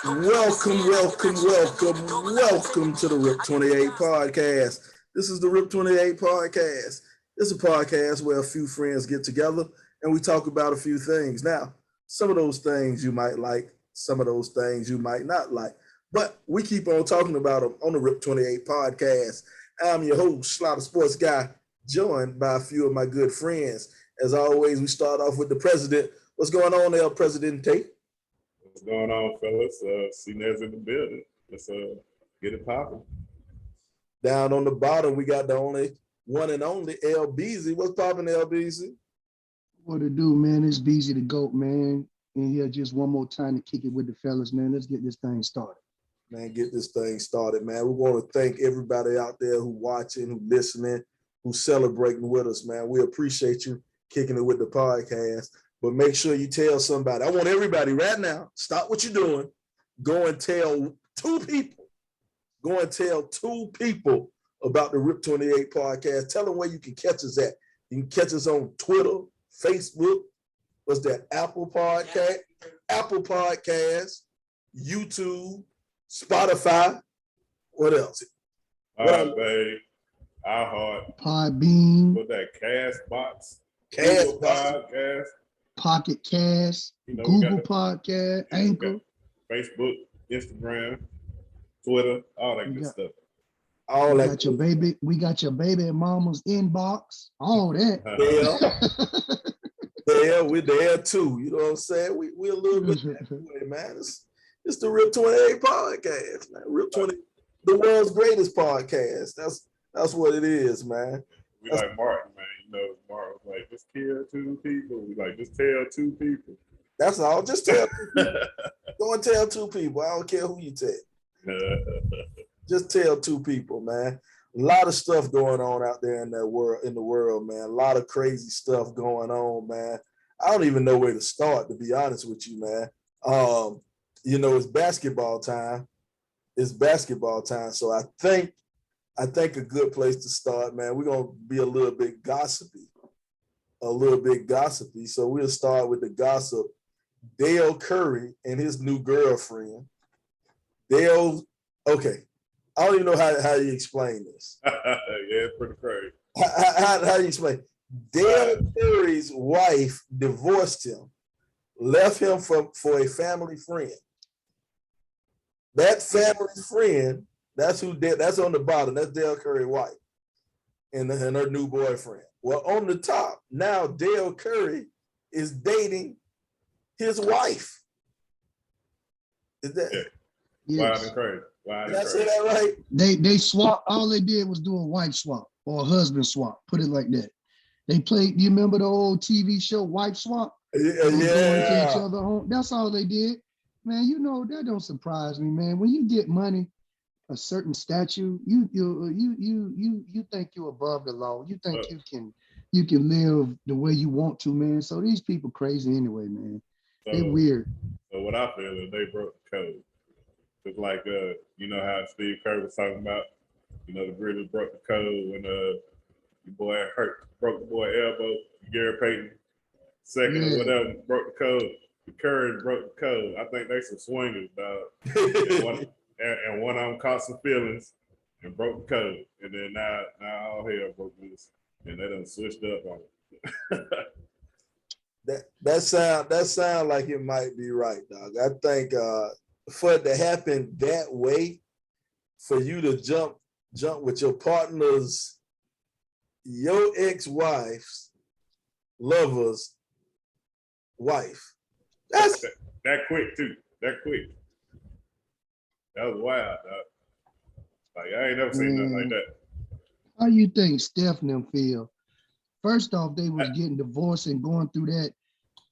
Welcome to the RIP 28 podcast. This is the RIP 28 podcast. It's a podcast where a few friends get together and we talk about a few things. Now, some of those things you might like, some of those things you might not like, but we keep on talking about them on the RIP 28 podcast. I'm your host, Slaughter Sports Guy, joined by a few of my good friends. As always, we start off with the president. What's going on, El Presidente? What's going on, fellas? C-Ned's in the building. Let's get it popping. Down on the bottom, we got the only one and only L Beezy. What's popping, L Beezy? What to do, man? It's Beezy the GOAT, man. And here just one more time to kick it with the fellas, man. Let's get this thing started. Man, get this thing started, man. We want to thank everybody out there who watching, who listening, who celebrating with us, man. We appreciate you kicking it with the podcast. But make sure you tell somebody. I want everybody right now, stop what you're doing. Go and tell two people. Go and tell two people about the RIP 28 podcast. Tell them where you can catch us at. You can catch us on Twitter, Facebook. What's that? Apple Podcast, YouTube, Spotify. What else? Babe. iHeart. Podbean. What's that? Castbox. Podcast. Pocket Cast, Google Podcast, Anchor, Facebook, Instagram, Twitter, all that good stuff. All that. Got your baby. We got your baby and mama's inbox. All that. Yeah, we're there too. You know what I'm saying? We a little bit that way, man. It's the RIP 28 podcast, man. RIP 20, the world's greatest podcast. That's what it is, man. We like Martin, man. You know, Martin was like, just kill two people. We like, just tell two people. That's all. Just tell two people. Go and tell two people. I don't care who you tell. Just tell two people, man. A lot of stuff going on out there in the world, man. A lot of crazy stuff going on, man. I don't even know where to start, to be honest with you, man. It's basketball time. So I think a good place to start, man, we're going to be a little bit gossipy. So we'll start with the gossip. Dale Curry and his new girlfriend. Okay. I don't even know how you explain this. Yeah, it's pretty crazy. How do you explain? Dale Curry's wife divorced him, left him for a family friend. That family friend, that's on the bottom. That's Dale Curry's wife and her new boyfriend. Well, on the top, now Dale Curry is dating his wife. Is that? Yeah. Yes. Wild and crazy. Did I say that right? They swapped. All they did was do a wife swap or a husband swap. Put it like that. They played. Do you remember the old TV show Wife Swap? Yeah. Each other home. That's all they did, man. You know that don't surprise me, man. When you get money, a certain statue, you think you're above the law. You think you can live the way you want to, man. So these people crazy anyway, man. They weird. So what I feel is they broke the code. It's like you know how Steve Curry was talking about, the Grizzlies broke the code when your boy broke the boy elbow, Gary Payton second or whatever, broke the code. The Curry broke the code. I think they some swingers, dog. and one of them caught some feelings and broke the code. And then now all hell broke loose. And they done switched up on it. That sound like it might be right, dog. I think for it to happen that way, for you to jump with your partner's, your ex-wife's lover's wife. That's that quick too. That quick. That was wild, dog. Like I ain't never seen nothing like that. How you think Steph and them feel? First off, they was getting divorced and going through that.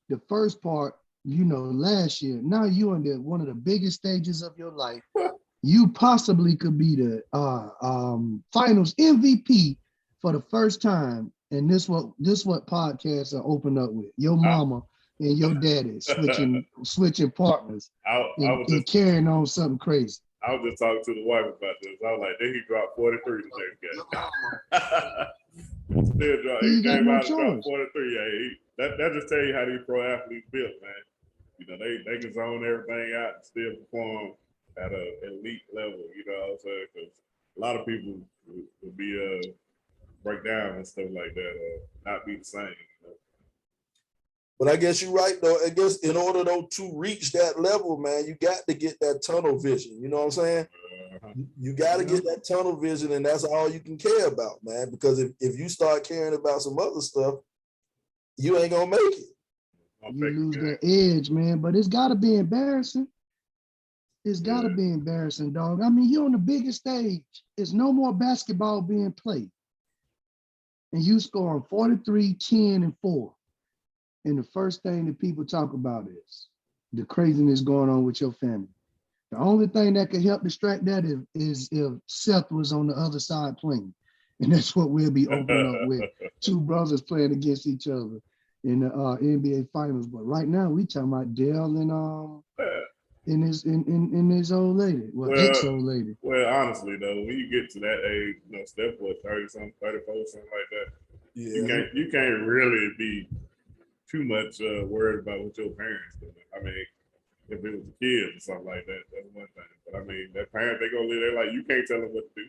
The first part, last year. Now you in one of the biggest stages of your life. You possibly could be the finals MVP for the first time. And this what podcasts are opened up with. Your mama and your daddy switching partners and carrying on something crazy. I was just talking to the wife about this. I was like, then he dropped 43 today. Still dropped. He came out and dropped 43. Yeah, that just tell you how these pro athletes built, man. You know, they can zone everything out and still perform at an elite level. You know what I'm saying? Because a lot of people would be break down and stuff like that, not be the same. You know? But I guess you're right, though. I guess in order, though, to reach that level, man, you got to get that tunnel vision. You know what I'm saying? You got to get that tunnel vision, and that's all you can care about, man. Because if you start caring about some other stuff, you ain't gonna make it. You lose that edge, man. But it's got to be embarrassing. It's got to be embarrassing, dog. I mean, you're on the biggest stage. There's no more basketball being played. And you scoring 43, 10, and 4. And the first thing that people talk about is the craziness going on with your family. The only thing that could help distract that is if Seth was on the other side playing. And that's what we'll be opening up with. Two brothers playing against each other in the NBA Finals. But right now, we talking about Dale and his old lady, ex-old lady. Well, honestly, though, when you get to that age, you know, Steph was 30-something, 34, something like that. Yeah. You can't really be too much worried about what your parents do. I mean, if it was a kid or something like that, that's one thing. But I mean, their parents, they gonna live their life. You can't tell them what to do.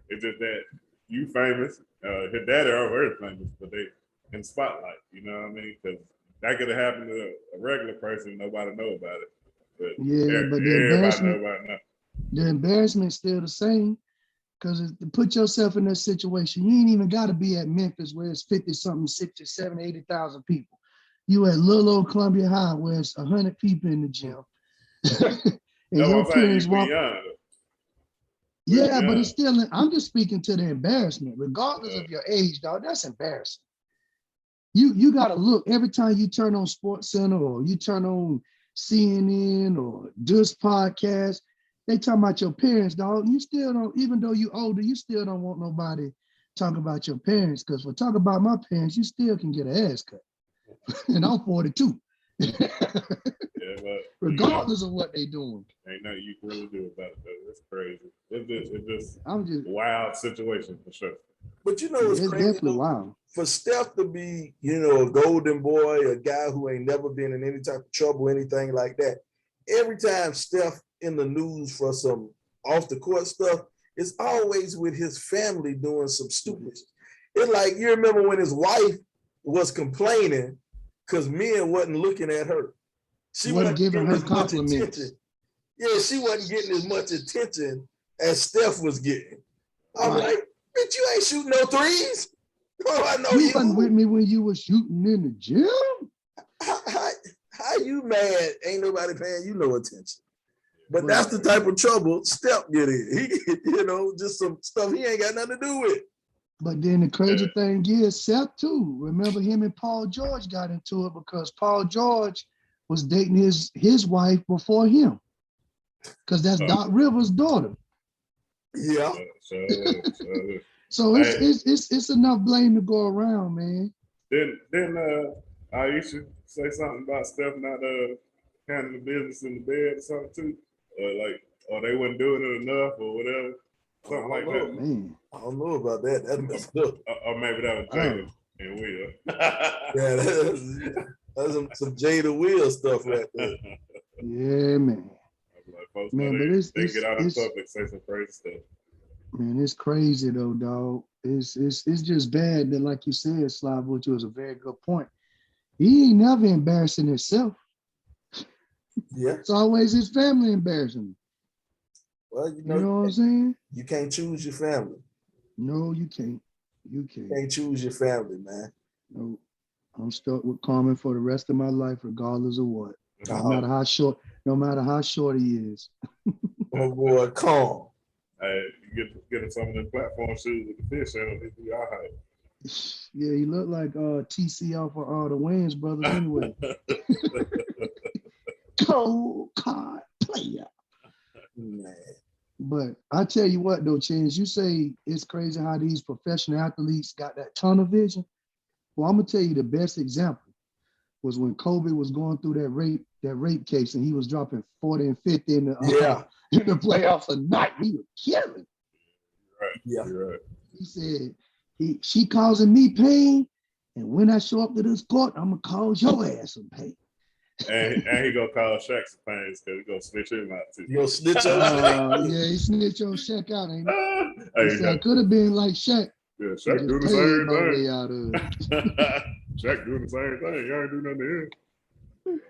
It's just that you famous. His daddy are very famous, but they in the spotlight. You know what I mean? Because that could have happened to a regular person, nobody know about it. But but the embarrassment's still the same. Because to put yourself in that situation, you ain't even got to be at Memphis where it's 50-something, 60, 70, 80,000 people. You at little old Columbia High where it's 100 people in the gym. And your parents walk. Yeah, but it's still, I'm just speaking to the embarrassment. Regardless of your age, dog, that's embarrassing. You got to look every time you turn on Sports Center or you turn on CNN or this podcast, they talking about your parents, dog. You still don't, even though you older, you still don't want nobody talking about your parents. Because for talking about my parents, you still can get an ass cut. And I'm 42. But regardless of what they doing. Ain't nothing you can really do about it, though. It's crazy. It's just a wild situation for sure. But you know, it's crazy. Definitely wild. For Steph to be, you know, a golden boy, a guy who ain't never been in any type of trouble, anything like that. Every time Steph in the news for some off the court stuff, it's always with his family doing some stupid. It's like, you remember when his wife was complaining because men wasn't looking at her. She wasn't giving her compliments. Yeah, she wasn't getting as much attention as Steph was getting. I'm like, bitch, you ain't shooting no threes. Oh, I know you wasn't with me when you were shooting in the gym. How you mad? Ain't nobody paying you no attention. But that's the type of trouble Steph get in. He, you know, just some stuff he ain't got nothing to do with. But then the crazy thing is, Seth too. Remember him and Paul George got into it because Paul George was dating his wife before him. Because that's Doc Rivers' daughter. Yeah. So it's enough blame to go around, man. Then Aisha say something about Steph not handling the business in the bed or something too, or they wasn't doing it enough or whatever, something like that. Man. I don't know about that. That's messed up. Or maybe that was Jada and Will. Yeah, that's some Jada Will stuff right there. Yeah, man. Folks, man, but they get out in public, say some crazy stuff. Man, it's crazy though, dog. It's just bad that, like you said, Slav, which was a very good point. He ain't never embarrassing himself. Yeah. It's always his family embarrassing. Well, you know what I'm saying? You can't choose your family. No, you can't. You can't choose your family, man. No. I'm stuck with Carmen for the rest of my life, regardless of what. No matter how short he is. Oh boy, calm. Hey, you get him some of the platform shoes with the fish in them, he'll be all right. Yeah, he looked like TCL for the Wayans brothers anyway. Cold card player. Man. But I tell you what though, Chance, you say it's crazy how these professional athletes got that tunnel vision. Well, I'm gonna tell you the best example was when Kobe was going through that rape case and he was dropping 40 and 50 in the playoffs a night. He was killing. Right. Yeah. You're right. He said, she causing me pain, and when I show up to this court, I'm gonna cause your ass some pain. And he gonna call Shaq's fans because he gonna snitch him out too. You gonna snitch on Shaq? Yeah, he snitched on Shaq out, ain't it? He Hey, said I could have been like Shaq. yeah, He Shaq do just the paid same my way thing. out of it. Shaq do the same thing. You ain't do nothing to him.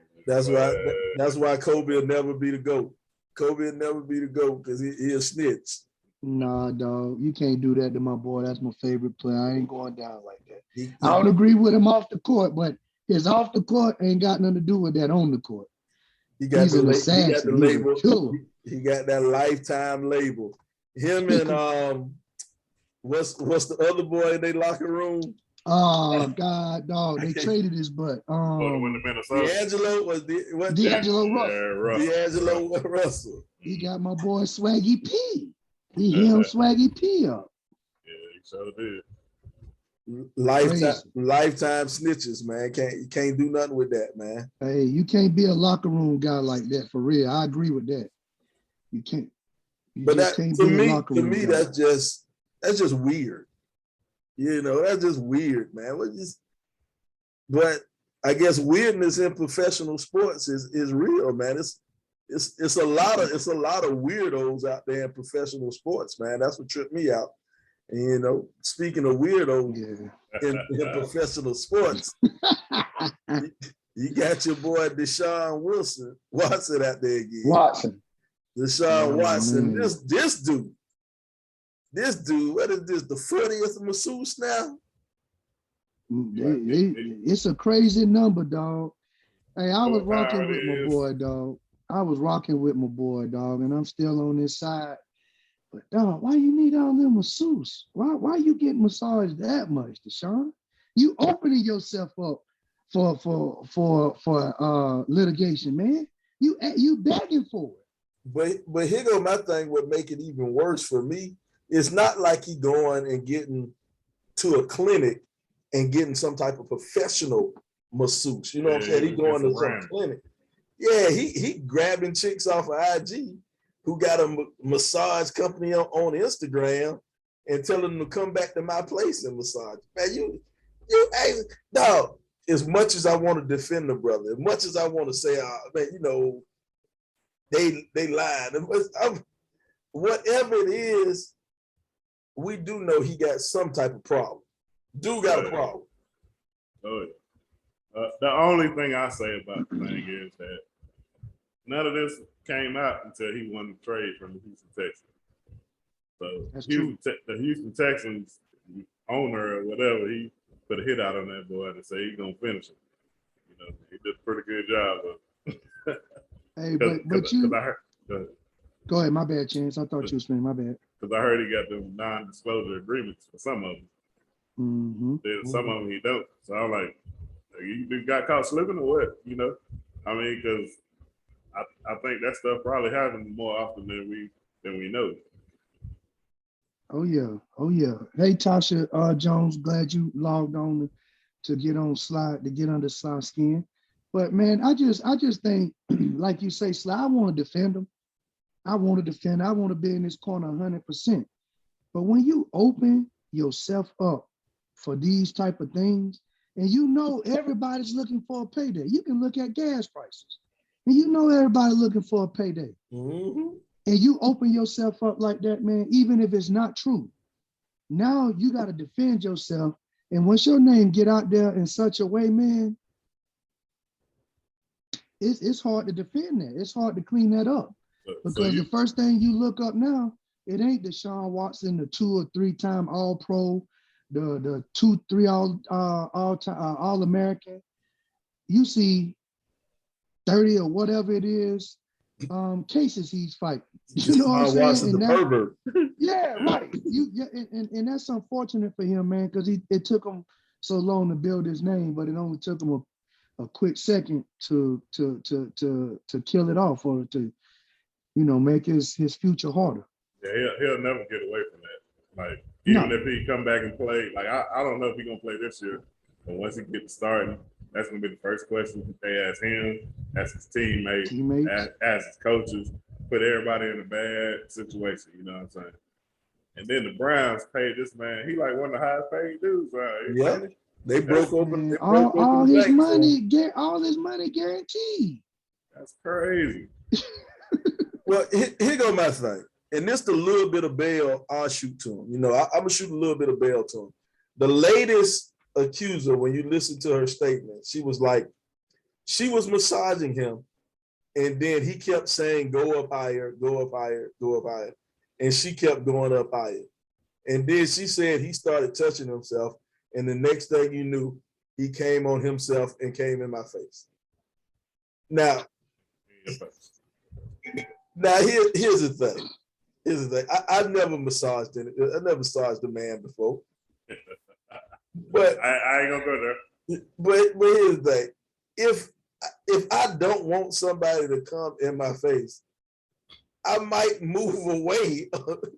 That's why Kobe will never be the GOAT. Kobe will never be the GOAT because he'll snitch. Nah, dog, you can't do that to my boy. That's my favorite player. I ain't going down like that. I He, don't agree with him off the court, but his off the court ain't got nothing to do with that on the court. He's an assassin. He got the He's a label. killer. He got that lifetime label. Him and what's the other boy in their locker room? Oh God, dog! They traded his butt. When the Minnesota. D'Angelo was what? D'Angelo Russell. D'Angelo Russell. He got my boy Swaggy P. He him Swaggy P up. Yeah, he sure did. Lifetime snitches, man. You can't do nothing with that, man. Hey, you can't be a locker room guy like that for real. I agree with that. You can't. But that to me, that's just weird. You know, that's just weird, man. But I guess weirdness in professional sports is real, man. It's a lot of weirdos out there in professional sports, man. That's what tripped me out. And, you know, speaking of weirdos in professional sports, you got your boy Deshaun Watson out there again. Deshaun Watson. Man. This dude, what is this? The 40th masseuse now? It's a crazy number, dog. Hey, I was rocking with my boy, dog. And I'm still on this side. But dog, why you need all them masseuse? Why you getting massaged that much, Deshaun? You opening yourself up for litigation, man. You begging for it. But here go my thing. What make it even worse for me? It's not like he going and getting to a clinic and getting some type of professional masseuse. You know what I'm saying? He going to some clinic. Yeah, he grabbing chicks off of IG who got a massage company on Instagram and telling them to come back to my place and massage. Man, hey, dog, as much as I want to defend the brother, as much as I want to say, man, you know, they lied. Whatever it is, we do know he got some type of problem. Dude got a problem. Oh, yeah. The only thing I say about the thing is that none of this came out until he won the trade from the Houston Texans. So the Houston Texans owner or whatever, he put a hit out on that boy to say he's gonna finish it. You know, he did a pretty good job of. Hey, but you. Go ahead, my bad, Chance. I thought you was saying my bad. Because I heard he got them non-disclosure agreements for some of them. Mm-hmm. Then some of them he don't. So I'm like, you got caught slipping or what? You know, I mean, because I think that stuff probably happens more often than we know. Oh yeah. Hey, Tasha Jones, glad you logged on to get under Sly's skin. But man, I just think, like you say, Sly, I want to defend him. I want to be in this corner 100%. But when you open yourself up for these type of things, and you know everybody's looking for a payday. You can look at gas prices, and you know everybody looking for a payday. Mm-hmm. And you open yourself up like that, man, even if it's not true. Now you got to defend yourself. And once your name get out there in such a way, man, it's hard to defend that. It's hard to clean that up. Because the first thing you look up now, it ain't Deshaun Watson, the 2 or 3 time All-Pro, the 2-3 All-American. You see 30 or whatever it is cases he's fighting. You know what I'm saying? Watson, the pervert. Yeah, right. And that's unfortunate for him, man, because it took him so long to build his name, but it only took him a quick second to kill it off or to make his future harder. Yeah, he'll never get away from that. Like, even if he come back and play, like, I don't know if he's going to play this year, but once he gets started, that's going to be the first question they ask him, ask his teammates. Ask his coaches, put everybody in a bad situation, you know what I'm saying? And then the Browns paid this man, he like one of the highest paid dudes, right? They broke open. Man, They broke open all the his bank for him. money, all his money guaranteed. That's crazy. Well, here go my thing. And this the little bit of bail I'll shoot to him. I'm gonna shoot a little bit of bail to him. The latest accuser, when you listen to her statement, she was massaging him, and then he kept saying, "Go up higher, go up higher, go up higher," and she kept going up higher. And then she said he started touching himself, and the next thing you knew, he came on himself and came in my face. Now here's the thing. I've never massaged I never massaged a man before. But I ain't gonna go there. But here's the thing. If I don't want somebody to come in my face, I might move away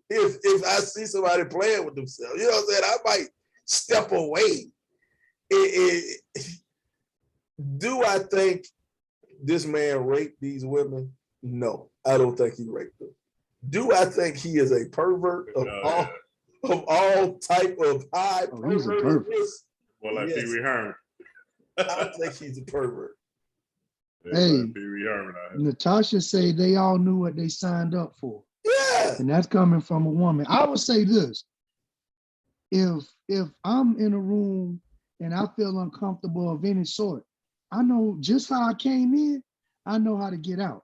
if I see somebody playing with themselves. You know what I'm saying? I might step away. Do I think this man raped these women? No, I don't think he raped them. Do I think he is a pervert of all type of high pervert? Well, like Pee Wee Herman. I think he's a pervert. Hey, Natasha say they all knew what they signed up for. Yeah. And that's coming from a woman. I would say this. If I'm in a room and I feel uncomfortable of any sort, I know just how I came in, I know how to get out.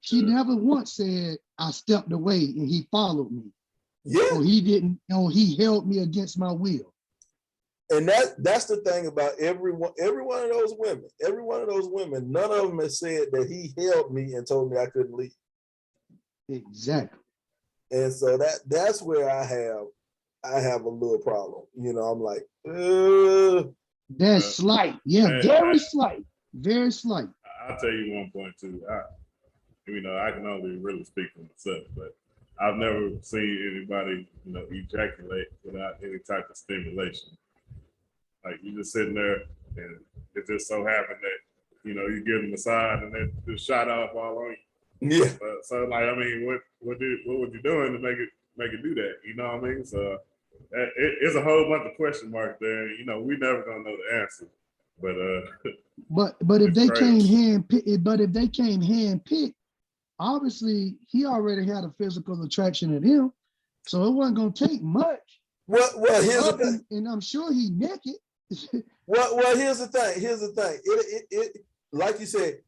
She never once said I stepped away and he followed me. Yeah. Or he didn't, or he held me against my will. And that's the thing about every one of those women, none of them has said that he held me and told me I couldn't leave. Exactly. And so that's where I have a little problem. I'm like, that's slight. Yeah, very slight. Very slight. I'll tell you one point too. I can only really speak for myself, but I've never seen anybody, ejaculate without any type of stimulation. Like you just sitting there, and it just so happened that you give them a massage and then just shot off all on you. Yeah. So like, I mean, what would you doing to make it do that? You know what I mean? So it's a whole bunch of question marks there. We never gonna know the answer. But if they came hand picked, obviously he already had a physical attraction in him, so it wasn't gonna take much. Well, here's the thing, and I'm sure he naked. Well, here's the thing. It like you said,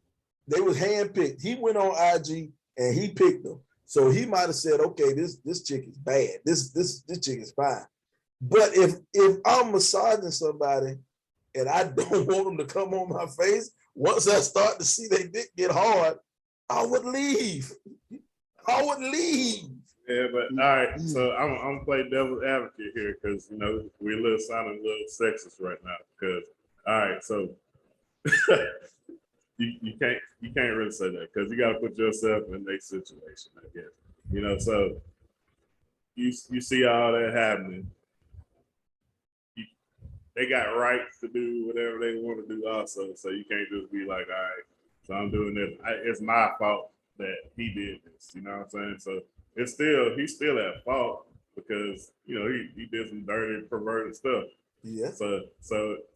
they was handpicked. He went on IG and he picked them. So he might have said, okay, this chick is bad. This chick is fine. But if I'm massaging somebody and I don't want them to come on my face, once I start to see their dick get hard, I would leave. Yeah, but all right. So I'm gonna play devil's advocate here because we're sounding a little sexist right now. Because all right, so you can't really say that because you got to put yourself in their situation, I guess. So you see all that happening. They got rights to do whatever they want to do also. So you can't just be like, all right, so I'm doing this. It's my fault that he did this. You know what I'm saying? So he's still at fault because he did some dirty, perverted stuff. Yeah. So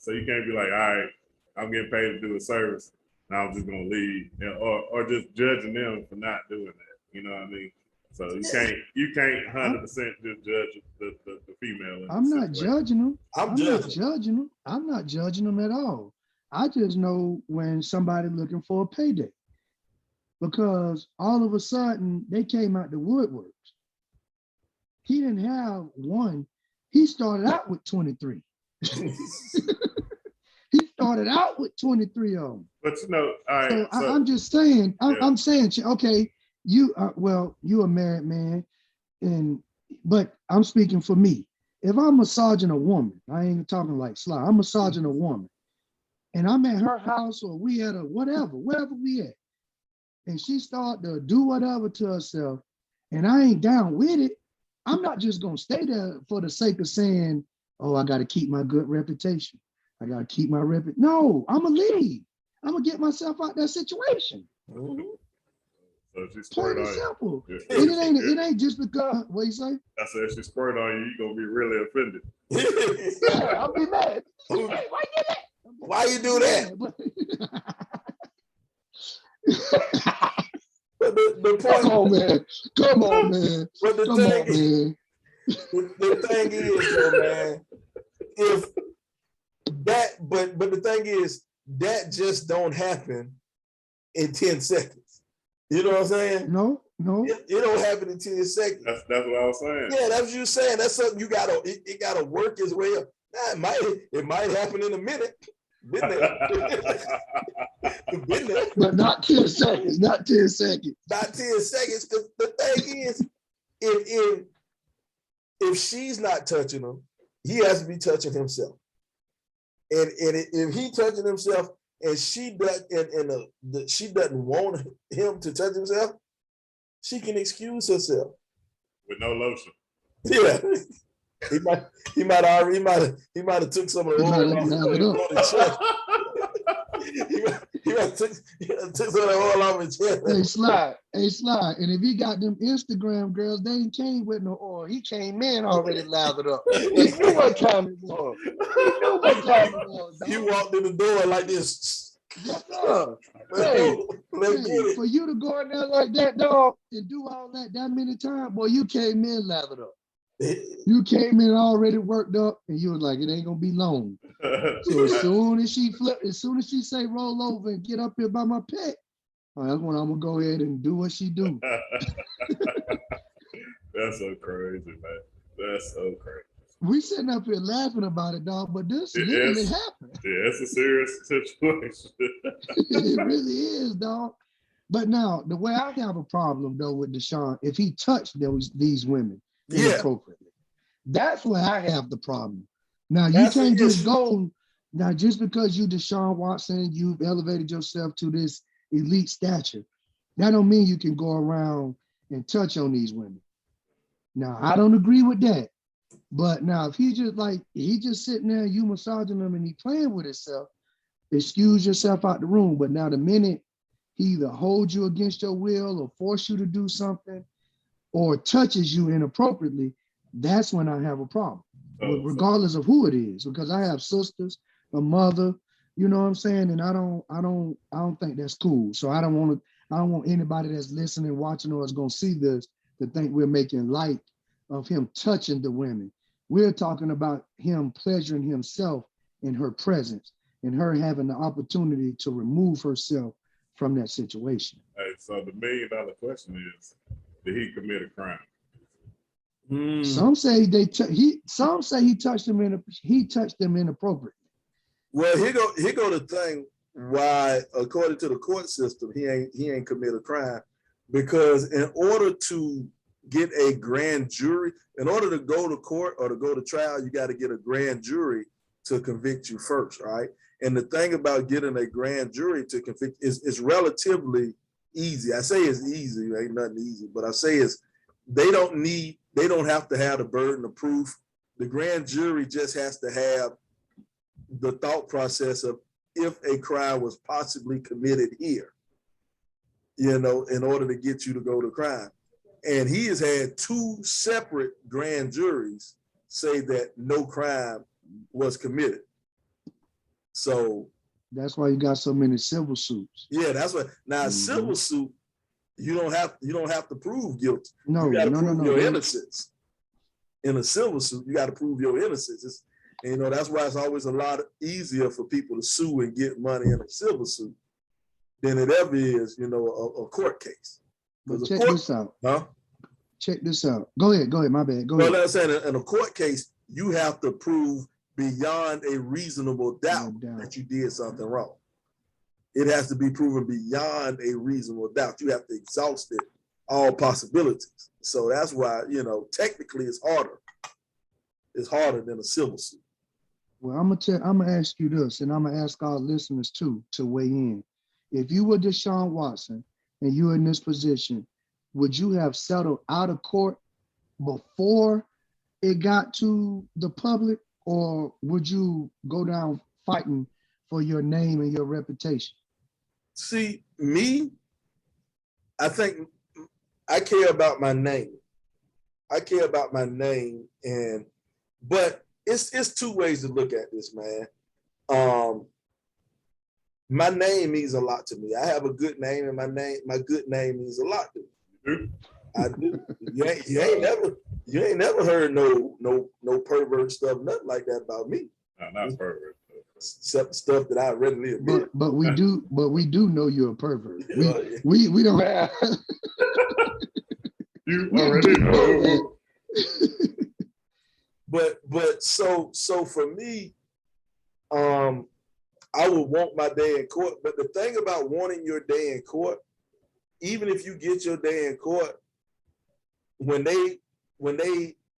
you can't be like, all right, I'm getting paid to do a service, and I'm just gonna leave, or just judging them for not doing that. You know what I mean? So you can't 100% just judge the female. I'm not judging them. I'm not judging them. I'm not judging them at all. I just know when somebody looking for a payday. Because all of a sudden they came out the woodworks. He didn't have one. He started out with 23. He started out with 23 of them. But all right. So I'm just saying, I'm saying, okay, you a married man, but I'm speaking for me. If I'm massaging a woman, I ain't talking like Sly, I'm massaging a woman, and I'm at her house or we at a wherever we at, and she start to do whatever to herself, and I ain't down with it, I'm not just gonna stay there for the sake of saying, oh, I gotta keep my good reputation. I gotta keep my No, I'm gonna leave. I'm gonna get myself out that situation. Mm-hmm. So she Plain squirt and on you. simple. Yeah. And it ain't just because what you say? I said, if she squirt on you, you're gonna be really offended. Yeah, I'll be mad. Hey, why you do that? Why you do that? But the point, Come on, man. Come on, man. but the Come thing on, man. the thing is though, man, if that, but the thing is that just don't happen in 10 seconds. You know what I'm saying? No. It don't happen in 10 seconds. That's what I was saying. Yeah, that's what you're saying. That's something you gotta, it gotta work its way up. Nah, it might happen in a minute. Been there. But not 10 seconds. Not 10 seconds. Not 10 seconds. Because the thing is, if she's not touching him, he has to be touching himself. And if he touching himself and she doesn't she doesn't want him to touch himself, she can excuse herself with no lotion. Yeah, he might have took some of the oil off his chest. He might took some of the oil off his chest. Hey, Slide. And if he got them Instagram girls, they ain't came with no oil. He came in already lathered up. He knew what time it was. He walked in the door like this. Yes, sir. Hey, for you to go in there like that, dog, and do all that many times, boy, you came in lathered up. You came in already worked up, and you was like, it ain't gonna be long. So as soon as she say roll over and get up here by my pet, that's when I'm gonna go ahead and do what she do. That's so crazy, man. That's so crazy. We sitting up here laughing about it, dog, but this literally happened. Yeah, it's a serious situation. It really is, dog. But now, the way I have a problem, though, with Deshaun, if he touched these women inappropriately, that's where I have the problem. Now, you can't just go, now, just because you Deshaun Watson, you've elevated yourself to this elite stature, that don't mean you can go around and touch on these women. Now, I don't agree with that. But now, if he just sitting there, you massaging him and he playing with himself, excuse yourself out the room. But now the minute he either holds you against your will or force you to do something or touches you inappropriately, that's when I have a problem, regardless of who it is, because I have sisters, a mother, you know what I'm saying? And I don't think that's cool. So I don't want anybody that's listening, watching, or is going to see this to think we're making light of him touching the women. We're talking about him pleasuring himself in her presence and her having the opportunity to remove herself from that situation. Hey, so the $1 million question is, did he commit a crime? Some say he touched them inappropriately. Well, here go the thing why, according to the court system, he ain't committed a crime, because in order to get a grand jury, in order to go to court or to go to trial, you got to get a grand jury to convict you first, right? And the thing about getting a grand jury to convict is relatively easy. I say it's easy, ain't nothing easy, but I say they don't have to have the burden of proof. The grand jury just has to have the thought process of if a crime was possibly committed here, in order to get you to go to crime. And he has had 2 separate grand juries say that no crime was committed. So that's why you got so many civil suits. Yeah, that's what. Now, a civil suit, you don't have to prove guilty. No, you got to prove your innocence. In a civil suit, you got to prove your innocence. That's why it's always a lot easier for people to sue and get money in a civil suit than it ever is, a court case. Check this out. Huh? Check this out. Go ahead. My bad. Go ahead. I'm saying in a court case, you have to prove beyond a reasonable doubt that you did something wrong. It has to be proven beyond a reasonable doubt. You have to exhaust it, all possibilities. So that's why, technically it's harder. It's harder than a civil suit. Well, I'm gonna ask you this, and I'm gonna ask our listeners too to weigh in. If you were Deshaun Watson and you were in this position, would you have settled out of court before it got to the public, or would you go down fighting for your name and your reputation? See, me, I think I care about my name. I care about my name, but it's two ways to look at this, man. My name means a lot to me. I have a good name, and my good name means a lot to me. I do. You ain't never heard no pervert stuff, nothing like that about me. No, not pervert. Except stuff that I readily admit. But we do know you're a pervert. Yeah. We don't have. You already know. But so for me, I would want my day in court. But the thing about wanting your day in court, even if you get your day in court, when they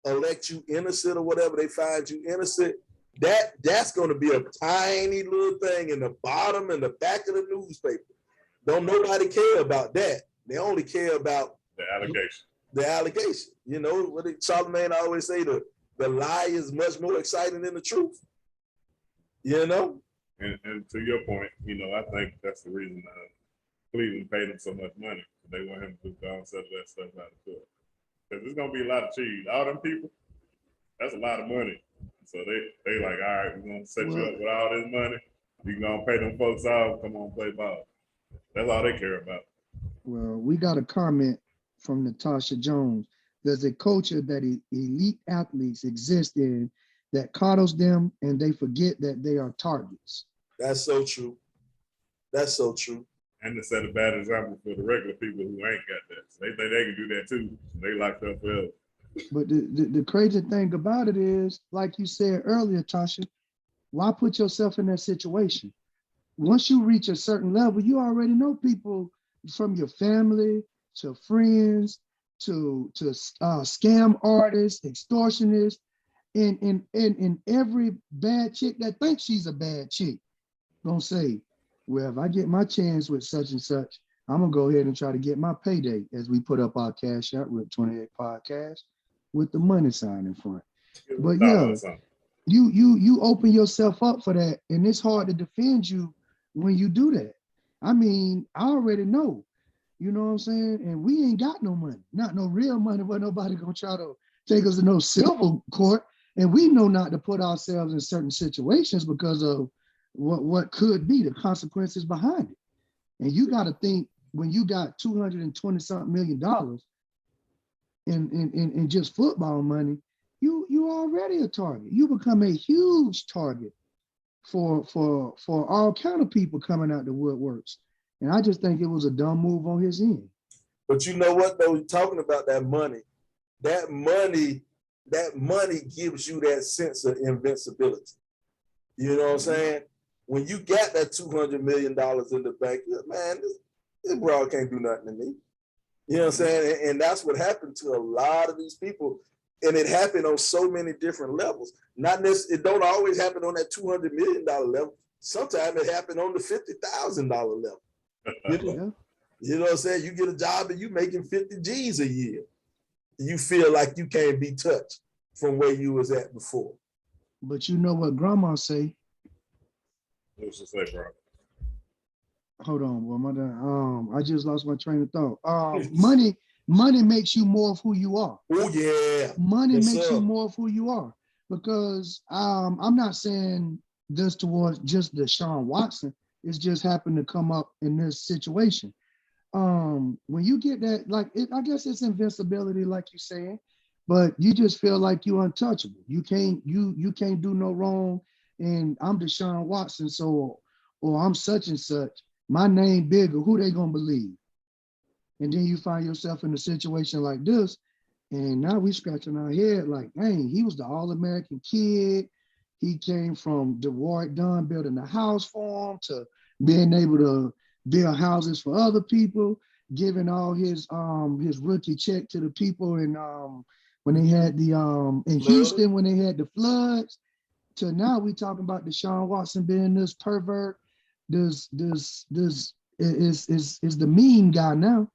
elect you innocent or whatever, they find you innocent, that's going to be a tiny little thing in the bottom and the back of the newspaper. Don't nobody care about that. They only care about the allegation. The allegation. You know what Charlemagne always say, the lie is much more exciting than the truth. You know? And to your point, you know, I think that's the reason Cleveland paid him so much money. They want him to go and settle that stuff out of court. Because there's going to be a lot of cheese. All them people, that's a lot of money. So they like, all right, we're going to set you up with all this money. You're going to pay them folks off. Come on, play ball. That's all they care about. Well, we got a comment from Natasha Jones. There's a culture that elite athletes exist in that coddles them, and they forget that they are targets. That's so true. That's so true. And to set a bad example for the regular people who ain't got that. So they think they can do that too. They locked up forever. But the crazy thing about it is, like you said earlier, Tasha, why put yourself in that situation? Once you reach a certain level, you already know people from your family to friends to scam artists, extortionists, and every bad chick that thinks she's a bad chick gonna say, well, if I get my chance with such and such, I'm gonna go ahead and try to get my payday, as we put up our Cash App with 28 Podcast with the money sign in front. But yeah, you open yourself up for that, and it's hard to defend you when you do that. I mean, I already know, you know what I'm saying? And we ain't got no money, not no real money, but nobody gonna try to take us to no civil court. And we know not to put ourselves in certain situations because of what could be the consequences behind it. And you got to think, when you got $220-something million in just football money, you already a target. You become a huge target for all kind of people coming out the woodworks. And I just think it was a dumb move on his end. But you know what, though, talking about that money gives you that sense of invincibility. You know what I'm saying? When you got that $200 million in the bank, man, this bro can't do nothing to me. You know what I'm saying? And that's what happened to a lot of these people. And it happened on so many different levels. It don't always happen on that $200 million level. Sometimes it happened on the $50,000 level. You know what I'm saying? You get a job and you making 50 G's a year. You feel like you can't be touched from where you was at before. But you know what grandma say? What's she say, bro? Hold on, well, I just lost my train of thought. Money makes you more of who you are. Oh yeah. Money makes you more of who you are. Because I'm not saying this towards just Deshaun Watson. It's just happened to come up in this situation. When you get that, I guess it's invincibility, like you're saying, but you just feel like you're untouchable. You can't do no wrong. And I'm Deshaun Watson, or I'm such and such. My name bigger. Who they gonna believe? And then you find yourself in a situation like this, and now we scratching our head like, dang, he was the All-American kid. He came from DeWard Dunn building a house for him to being able to build houses for other people, giving all his rookie check to the people in when they had the in Houston when they had the floods. To now we talking about Deshaun Watson being this pervert, this is the mean guy now.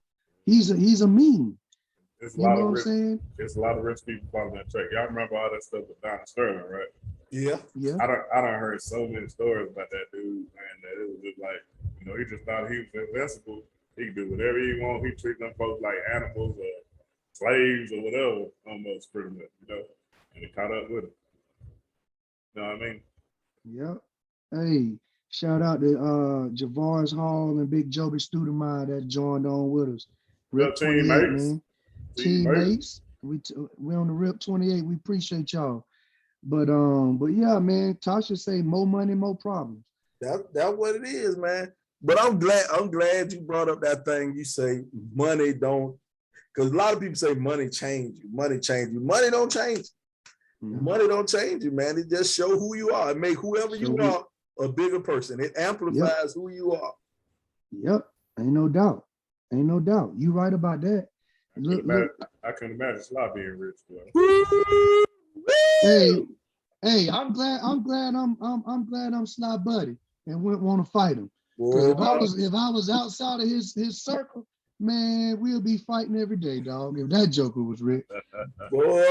He's a mean. It's you know what I'm saying? It's a lot of rich people following that check. Y'all remember all that stuff with Donald Sterling, right? Yeah. I done heard so many stories about that dude, man, that it was just like, you know, he just thought he was invincible. He can do whatever he want. He treat them folks like animals or slaves or whatever, almost pretty much, you know. And it caught up with him. You know what I mean? Yep. Hey, shout out to Javars Hall and Big Joby Studemire that joined on with us. Rip 28, man. Teammates. We on the Rip 28. We appreciate y'all. But yeah, man, Tasha say more money, more problems. That's what it is, man. But I'm glad you brought up that thing. You say money don't, because a lot of people say money change you. Money change you. Money don't change. Money don't change you, man. It just show who you are. It make whoever you are a bigger person. It amplifies who you are. Yep. Ain't no doubt. Ain't no doubt. You right about that. I can imagine Sly being rich, boy. Hey, I'm glad I'm Sly Buddy and wouldn't want to fight him. Because if I was outside of his circle, man, we'll be fighting every day, dog. If that joker was rich. Boy.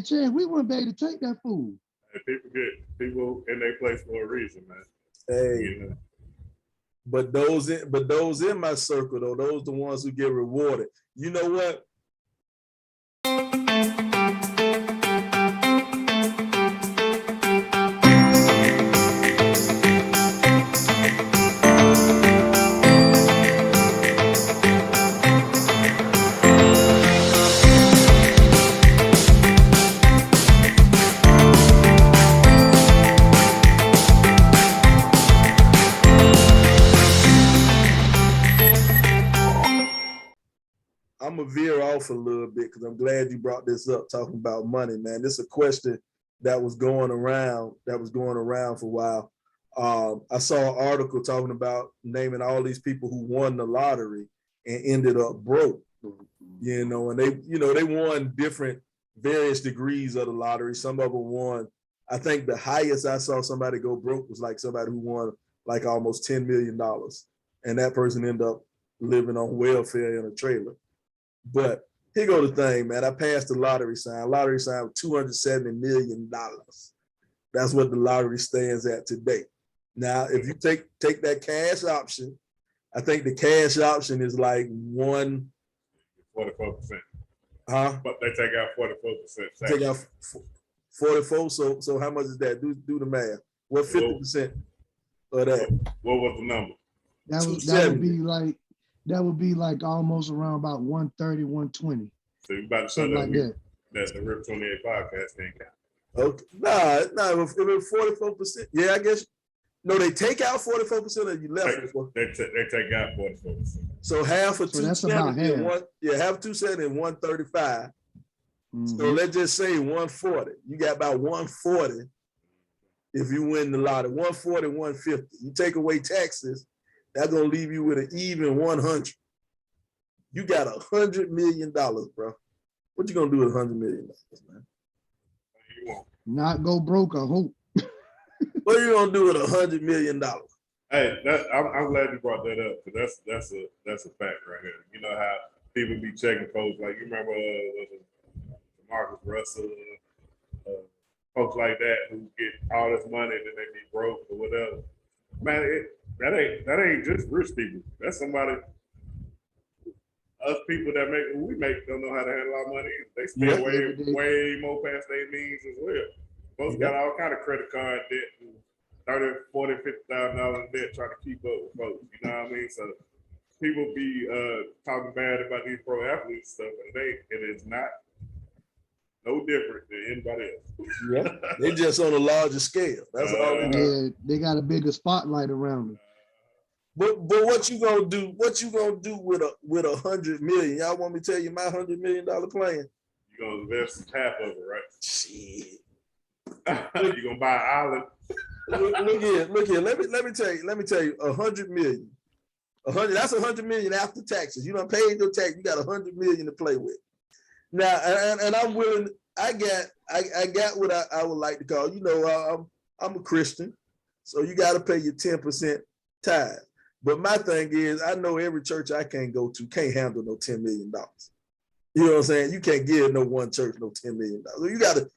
Chad, we wouldn't be able to take that fool. Hey, people in their place for a reason, man. Hey. You know? But those in my circle, though, those the ones who get rewarded. You know what? I'm gonna veer off a little bit because I'm glad you brought this up, talking about money, man. This is a question that was going around for a while. I saw an article talking about naming all these people who won the lottery and ended up broke. You know, and they won different various degrees of the lottery. Some of them won. I think the highest I saw somebody go broke was like somebody who won like almost $10 million, and that person ended up living on welfare in a trailer. But here go the thing, man. I passed the lottery sign. Lottery sign was $270 million. That's what the lottery stands at today. Now, if you take that cash option, I think the cash option is like 44%. Huh? But they take out 44%. Take out 44. So how much is that? Do the math. What 50% of that? What was the number? That would be like almost around about 130, 120. So you about to say that that's the Rip 28 podcast ain't count. Okay. Nah, if it was 44%, yeah, I guess. No, they take out 44% or you left it. They take out 44%. So half of 270 and half of 270 and 135. Mm-hmm. So let's just say 140. You got about 140 if you win the lottery. 140, 150. You take away taxes, that's gonna leave you with an even 100. You got $100 million, bro. What you gonna do with $100 million, man? Not go broke, I hope. What are you gonna do with $100 million? Hey, I'm glad you brought that up because that's a fact right here. You know how people be checking folks like you remember Marcus Russell, folks like that who get all this money and then they be broke or whatever. Man, that ain't just rich people. That's somebody. Us people that make what we make don't know how to handle our money. They spend way more past their means as well. Folks got all kind of credit card debt, $30,000, $40,000, $50,000 in debt trying to keep up with folks. You know what I mean? So people be talking bad about these pro athletes stuff, and it is not no different than anybody else. Yeah, they just on a larger scale. That's all they do. Yeah, they got a bigger spotlight around them. But what you gonna do? What you gonna do with $100 million? Y'all want me to tell you my $100 million plan? You gonna invest half of it, right? Shit. You gonna buy an island? Look here. Let me tell you. $100 million. That's $100 million after taxes. You done paid your tax. You got $100 million to play with. Now, and I'm willing. I got what I would like to call. You know, I'm a Christian, so you got to pay your 10% tithe. But my thing is, I know every church I can't go to can't handle no $10 million. You know what I'm saying? You can't give no one church no $10 million. You gotta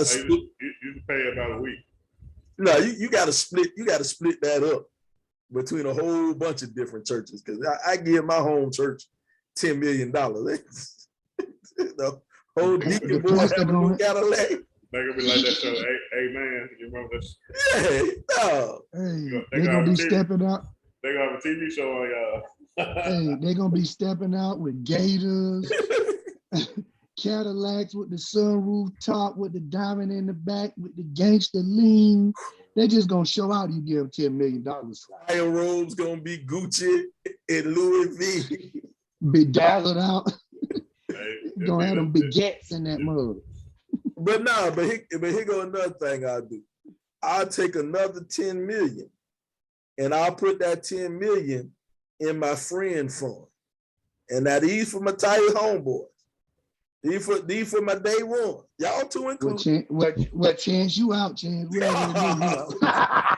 split. You pay about a week. No, you gotta split. You gotta split that up. between a whole bunch of different churches because I give my home church $10 million. The whole deacon board have a new Cadillac. They're gonna be like that show, Amen. You remember this? Yeah, no. Hey, they're gonna be stepping out. They're gonna have a TV show on y'all. Hey, they're gonna be stepping out with Gators, Cadillacs with the sunroof top, with the diamond in the back, with the gangster lean. They just gonna show out. You give them $10 million. Fire robes gonna be Gucci and Louis V. Bedazzled out. Hey, Gonna have them baguettes in that mug. But here go another thing I'll do. I'll take another 10 million and I'll put that 10 million in my friend fund. And now these for my tight homeboys. These for my day one. Y'all two included. What chance you out, Chance? We already knew you out. I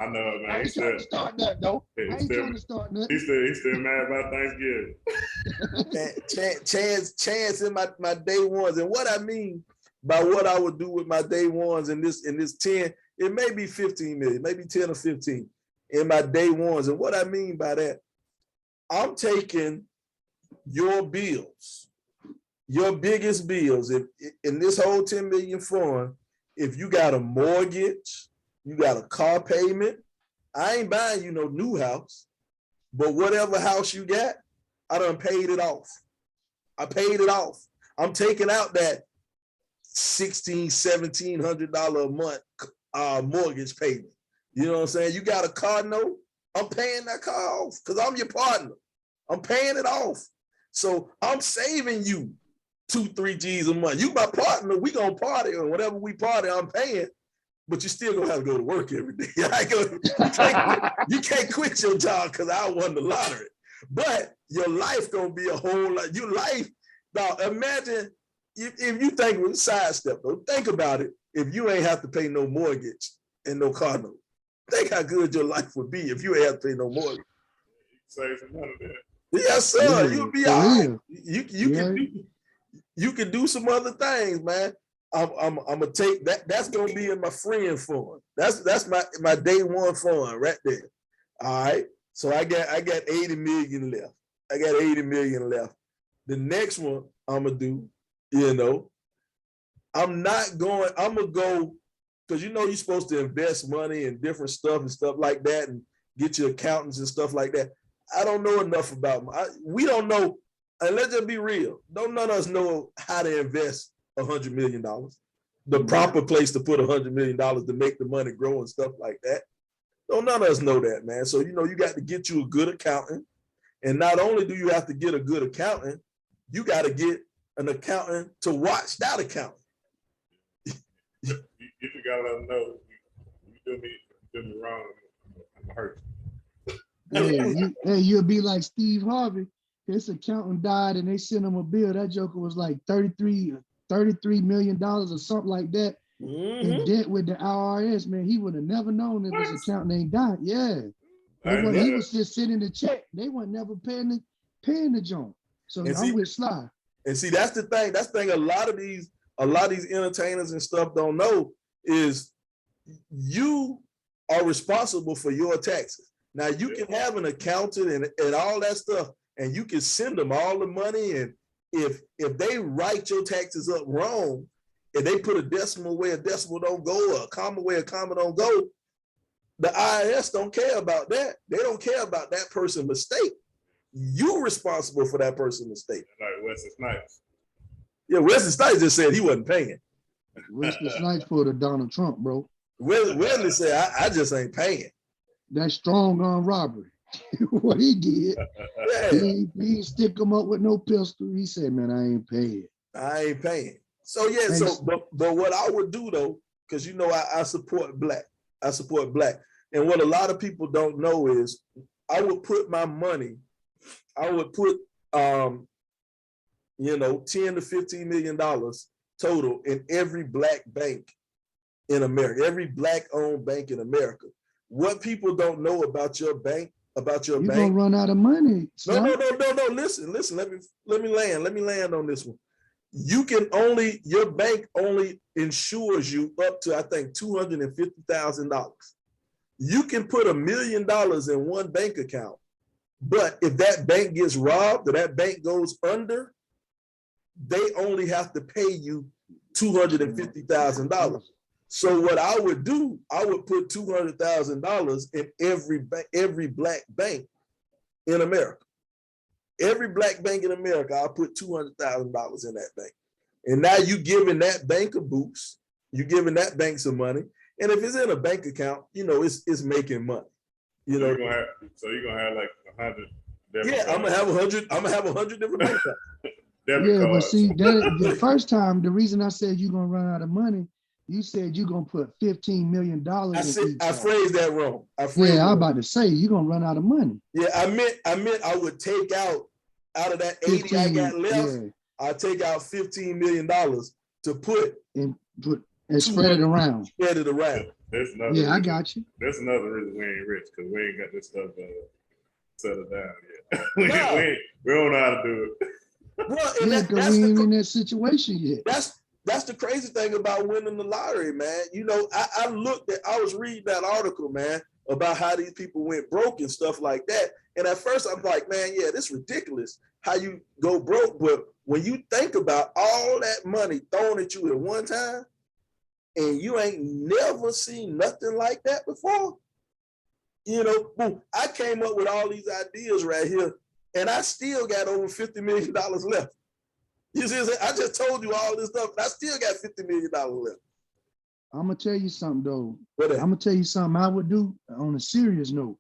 know it, man. I ain't trying to start that though. I ain't trying to start that. He's still mad about Thanksgiving. Chance in my day ones. And what I mean by what I would do with my day ones in this 10, it may be 15 million, maybe 10 or 15 in my day ones. And what I mean by that, I'm taking your bills, your biggest bills. If in this whole 10 million fund, if you got a mortgage, you got a car payment, I ain't buying you no new house, but whatever house you got, I done paid it off. I paid it off. I'm taking out that $1,700 a month mortgage payment. You know what I'm saying? You got a car note, I'm paying that car off because I'm your partner. I'm paying it off. So I'm saving you 2-3 G's a month. You my partner, we gonna party, or whatever we party, I'm paying, but you still gonna have to go to work every day. You can't quit your job because I won the lottery. But your life gonna be a whole lot. Your life, now imagine if you think with a sidestep, though, think about it. If you ain't have to pay no mortgage and no car note, think how good your life would be if you ain't have to pay no mortgage. Save some money there. Yes, sir. Yeah, You'll be all right. Yeah. You can do some other things, man. I'm gonna take that. That's gonna be in my friend fund. That's my day one fund right there. All right. So I got 80 million left. I got 80 million left. The next one I'm gonna do, I'm gonna go, because you're supposed to invest money in different stuff and stuff like that and get your accountants and stuff like that. I don't know enough about them. We don't know, and let's just be real. None of us know how to invest $100 million. The proper place to put $100 million to make the money grow and stuff like that. None of us know that, man. So, you got to get you a good accountant. And not only do you have to get a good accountant, you got to get an accountant to watch that accountant. You just got to let them know you do me wrong, I'm going to hurt you. Hey, you'll be like Steve Harvey. His accountant died and they sent him a bill. That joker was like $33 million or something like that. In debt with the IRS, man. He would have never known if his accountant ain't died. Yeah. He was just sitting the check. They weren't never paying the joint. So I'm with Sly. And see, that's the thing. That's the thing a lot of these entertainers and stuff don't know is you are responsible for your taxes. Now you can have an accountant and all that stuff, and you can send them all the money. And if they write your taxes up wrong, and they put a decimal where a decimal don't go, or a comma where a comma don't go, the IRS don't care about that. They don't care about that person's mistake. You responsible for that person's mistake. Like Wesley Snipes. Yeah, Wesley Snipes just said he wasn't paying. Wesley Snipes pulled a Donald Trump, bro. Wesley said, I just ain't paying. That's strong arm robbery. What he did, he didn't stick him up with no pistol. He said, man, I ain't paying. I ain't paying. So but what I would do though, because I support black. I support black. And what a lot of people don't know is I would put my money, I would put 10 to $15 million total in every black bank in America, every black owned bank in America. What people don't know about your bank, You're gonna run out of money. No. Listen. Let me land on this one. Your bank only insures you up to, I think, $250,000. You can put $1 million in one bank account, but if that bank gets robbed or that bank goes under, they only have to pay you $250,000. So what I would do, I would put $200,000 in every black bank in America. Every black bank in America, I'll put $200,000 in that bank. And now you giving that bank a boost. You're giving that bank some money. And if it's in a bank account, you know, it's making money. You know, so you're gonna have like 100. Yeah, I'm gonna have 100. I'm gonna have 100 different bank accounts. Yeah, but see, that the first time, the reason I said you're gonna run out of money, you said you're gonna put $15 million. I phrased that wrong. I was about to say you're gonna run out of money. Yeah, I meant I would take out of that 80 15, I got left. Yeah. I'll take out $15 million to put and spread it around. Spread it around. Yeah, reason. I got you. That's another reason we ain't rich, because we ain't got this stuff settled down yet. we don't know how to do it. Well, yeah, because we ain't in that situation yet. That's the crazy thing about winning the lottery, man. You know, I was reading that article, man, about how these people went broke and stuff like that. And at first I'm like, man, yeah, this is ridiculous how you go broke. But when you think about all that money thrown at you at one time, and you ain't never seen nothing like that before, you know, boom, I came up with all these ideas right here, and I still got over $50 million left. You see what I'm saying? I just told you all this stuff, and I still got $50 million left. I'm gonna tell you something though. I'm gonna tell you something I would do on a serious note.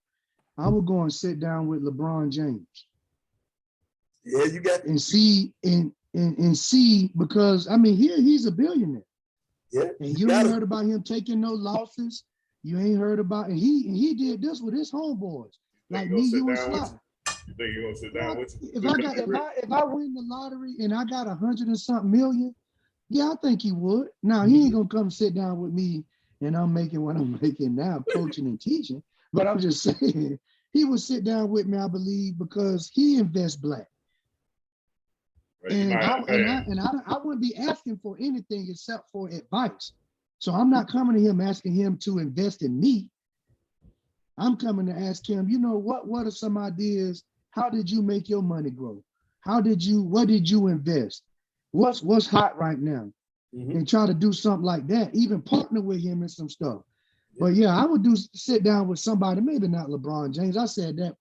I would go and sit down with LeBron James. Yeah, you got and see because I mean he's a billionaire. Yeah, and you ain't heard about him taking no losses. You ain't heard about, and he did this with his homeboys, like me, you, and Sly. You think you're gonna sit down with you? If I win the lottery and I got 100 and something million, yeah, I think he would. Now he ain't gonna come sit down with me and I'm making what I'm making now, coaching and teaching. But I'm just saying he would sit down with me, I believe, because he invests black. Right, and I wouldn't be asking for anything except for advice. So I'm not coming to him asking him to invest in me. I'm coming to ask him, you know, what are some ideas? How did you make your money grow? What did you invest? What's hot right now? Mm-hmm. And try to do something like that, even partner with him in some stuff. Yeah. But yeah, I would sit down with somebody, maybe not LeBron James. I said that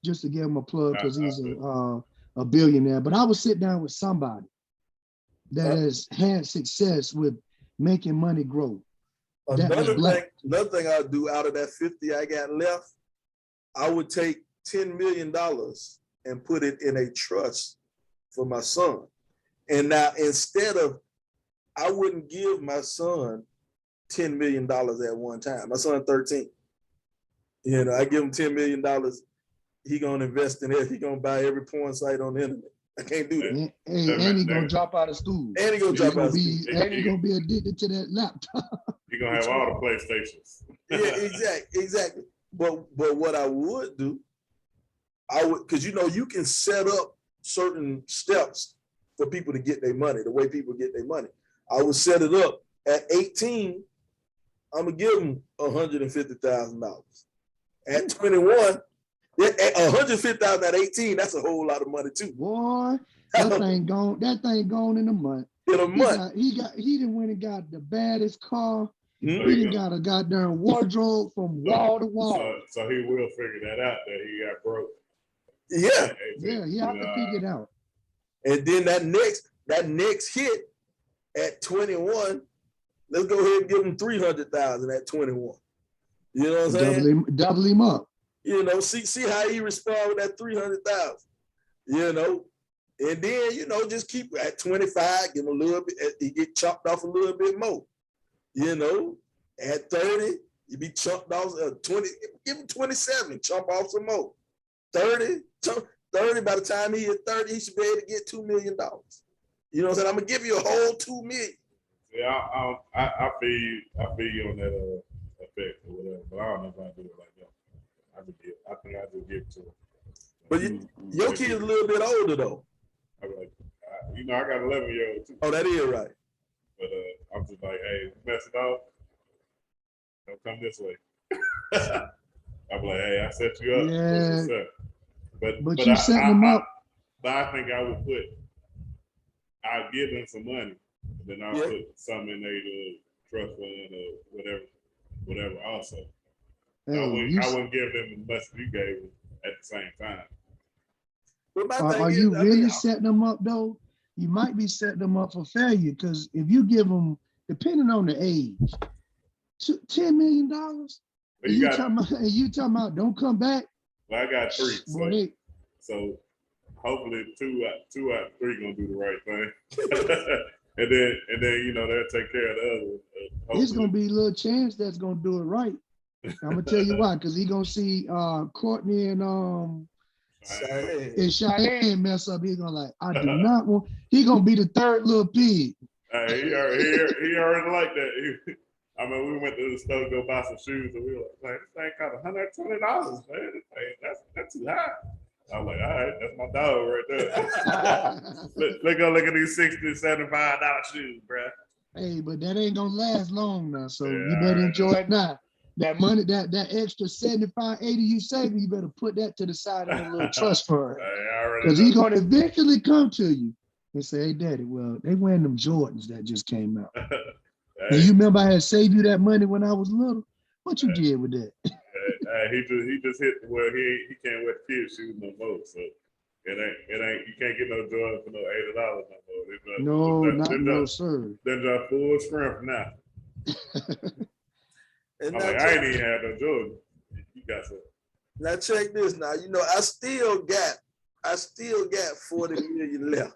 just to give him a plug because he's a billionaire, but I would sit down with somebody that has had success with making money grow. Another thing I'll do out of that 50 I got left, I would take $10 million and put it in a trust for my son. And now I wouldn't give my son $10 million at one time. My son 13. You know, I give him $10 million. He gonna invest in it. He gonna buy every porn site on the internet. I can't do that. And he gonna drop out of school. And he gonna be addicted to that laptop. You're gonna have all the PlayStations. Yeah, exactly. But what I would do, because you know you can set up certain steps for people to get their money, the way people get their money. I would set it up at 18. I'm gonna give them $150,000. At 21. Yeah, $150,000 at 18, that's a whole lot of money too. Boy, that thing gone in a month. In a month. He done went and got the baddest car. Mm-hmm. He done got a goddamn wardrobe from wall to wall. So he will figure that out, that he got broke. Yeah. Yeah, he have to figure it out. And then that next hit at 21, let's go ahead and give him $300,000 at 21. You know what I'm saying? Double him up. You know, see how he respond with that $300,000. You know, and then just keep at 25, give him a little bit. He get chopped off a little bit more. You know, at 30, you be chopped off 20. Give him 27, chop off some more. 30. By the time he hit 30, he should be able to get $2 million. You know what I'm saying? I'm gonna give you a whole $2 million. Yeah, I feel you on that effect or whatever, but I don't know if I do it like that. I think I just give it to him. But your kid's a little bit older though. I'm like, I got 11-year-old too. Oh, that is right. But I'm just like, hey, mess it off. Don't come this way. I'm like, hey, I set you up. Yeah. But I, you setting them up. But I think I would I'll give them some money, and then I'll put some in their trust fund or whatever also. Hey, I wouldn't give them as much as you gave them at the same time. But my thing Are is, you really setting them up though? You might be setting them up for failure because if you give them, depending on the age, $10 million, and you talking about don't come back. Well, I got 3, so hopefully two out of 3 gonna do the right thing, and then they'll take care of the other. It's gonna be a little chance that's gonna do it right. I'm gonna tell you why, because he gonna see Courtney and Cheyenne mess up. He's gonna like, I do not want. He gonna be the third little pig. He already like that. I mean, we went to the store to go buy some shoes, and we were like, this thing cost $120, man. That's too high. I was like, all right, that's my dog right there. Let's go look at these $60, $75 shoes, bro. Hey, but that ain't gonna last long now, so you better enjoy it now. That money, that extra 75, 80 you saving, you better put that to the side in a little trust fund. Because he's gonna eventually come to you and say, hey, Daddy, well, they wearing them Jordans that just came out. And you remember I had saved you that money when I was little? What you did with that? He just hit where he can't wear the kids shoes no more. So it ain't you can't get no Jordan for no $80 no more. No, sir. They're just full strength now. And I'm like, I ain't even had no Jordan. You got some. Now check this. Now I still got 40 million left.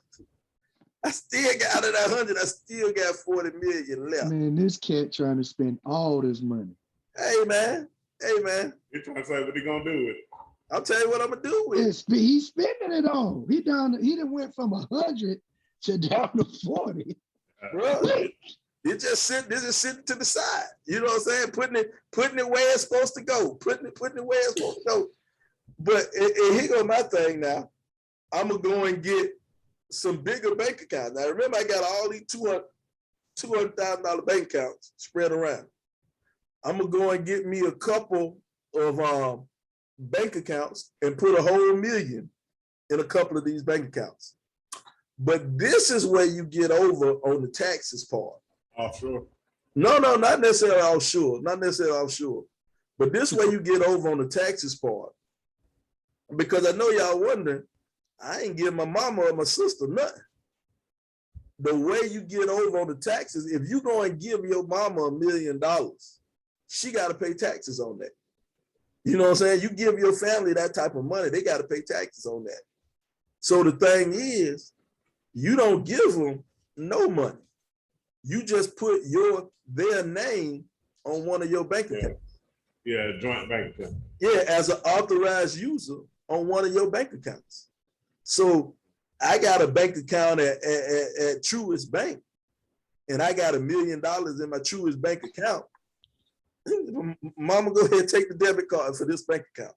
I still got out of that 100. I still got 40 million left. Man, this cat trying to spend all this money. Hey man. He's trying to say what he gonna do with it. I'll tell you what I'm gonna do with it. He's spending it all. He done went from 100 to down to 40. Bro, this is sitting to the side. You know what I'm saying? Putting it where it's supposed to go. Putting it where it's supposed to go. But here go my thing now. I'm gonna go and get some bigger bank accounts. Now remember, I got all these $200,000 bank accounts spread around. I'm gonna go and get me a couple of bank accounts and put a whole $1 million in a couple of these bank accounts. But this is where you get over on the taxes part. Offshore? No, not necessarily offshore. Not necessarily offshore. But this way you get over on the taxes part. Because I know y'all wondering, I ain't give my mama or my sister nothing. The way you get over on the taxes, if you go and give your mama $1 million, she got to pay taxes on that. You know what I'm saying? You give your family that type of money, they got to pay taxes on that. So the thing is, you don't give them no money. You just put their name on one of your bank accounts. Yeah, joint bank account. Yeah, as an authorized user on one of your bank accounts. So I got a bank account at Truist Bank, and I got $1 million in my Truist Bank account. Mama, go ahead and take the debit card for this bank account.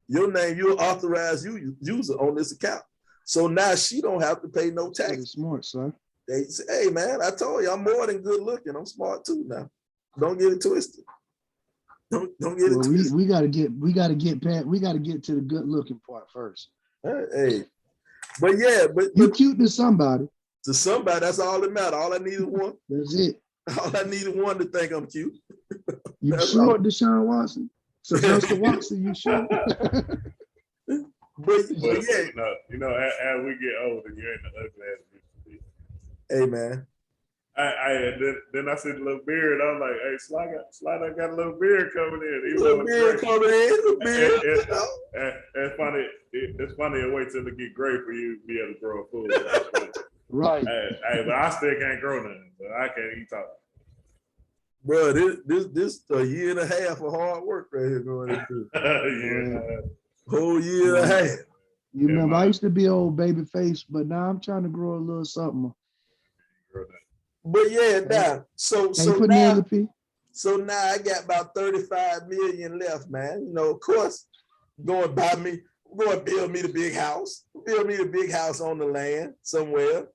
Your name, you're authorized user on this account. So now she don't have to pay no tax. That's smart, son. They say, hey man, I told you I'm more than good looking. I'm smart too now. Don't get it twisted. Don't get it twisted. We gotta get to the good looking part first. Hey. But you cute to somebody. To somebody, that's all that matters. All I need is one. That's it. All I need is one to think I'm cute. You sure, Deshaun Watson? Sylvester Watson, you sure? But yeah. As we get older, you ain't the ugly ass you used to be. Hey man. Then I see the little beard. I was like, hey, Slider got a little beard coming in. Little beard coming in. It's funny. It's funny to wait till it get gray for you to be able to grow a full. Right. Hey, but I still can't grow nothing. So I can't even talk. Bro, this a year and a half of hard work right here going into. Yeah. Whole year and a half. You remember, I used to be old baby face, but now I'm trying to grow a little something. But yeah, now so now I got about 35 million left, man. You know, of course, going to build me the big house, on the land somewhere.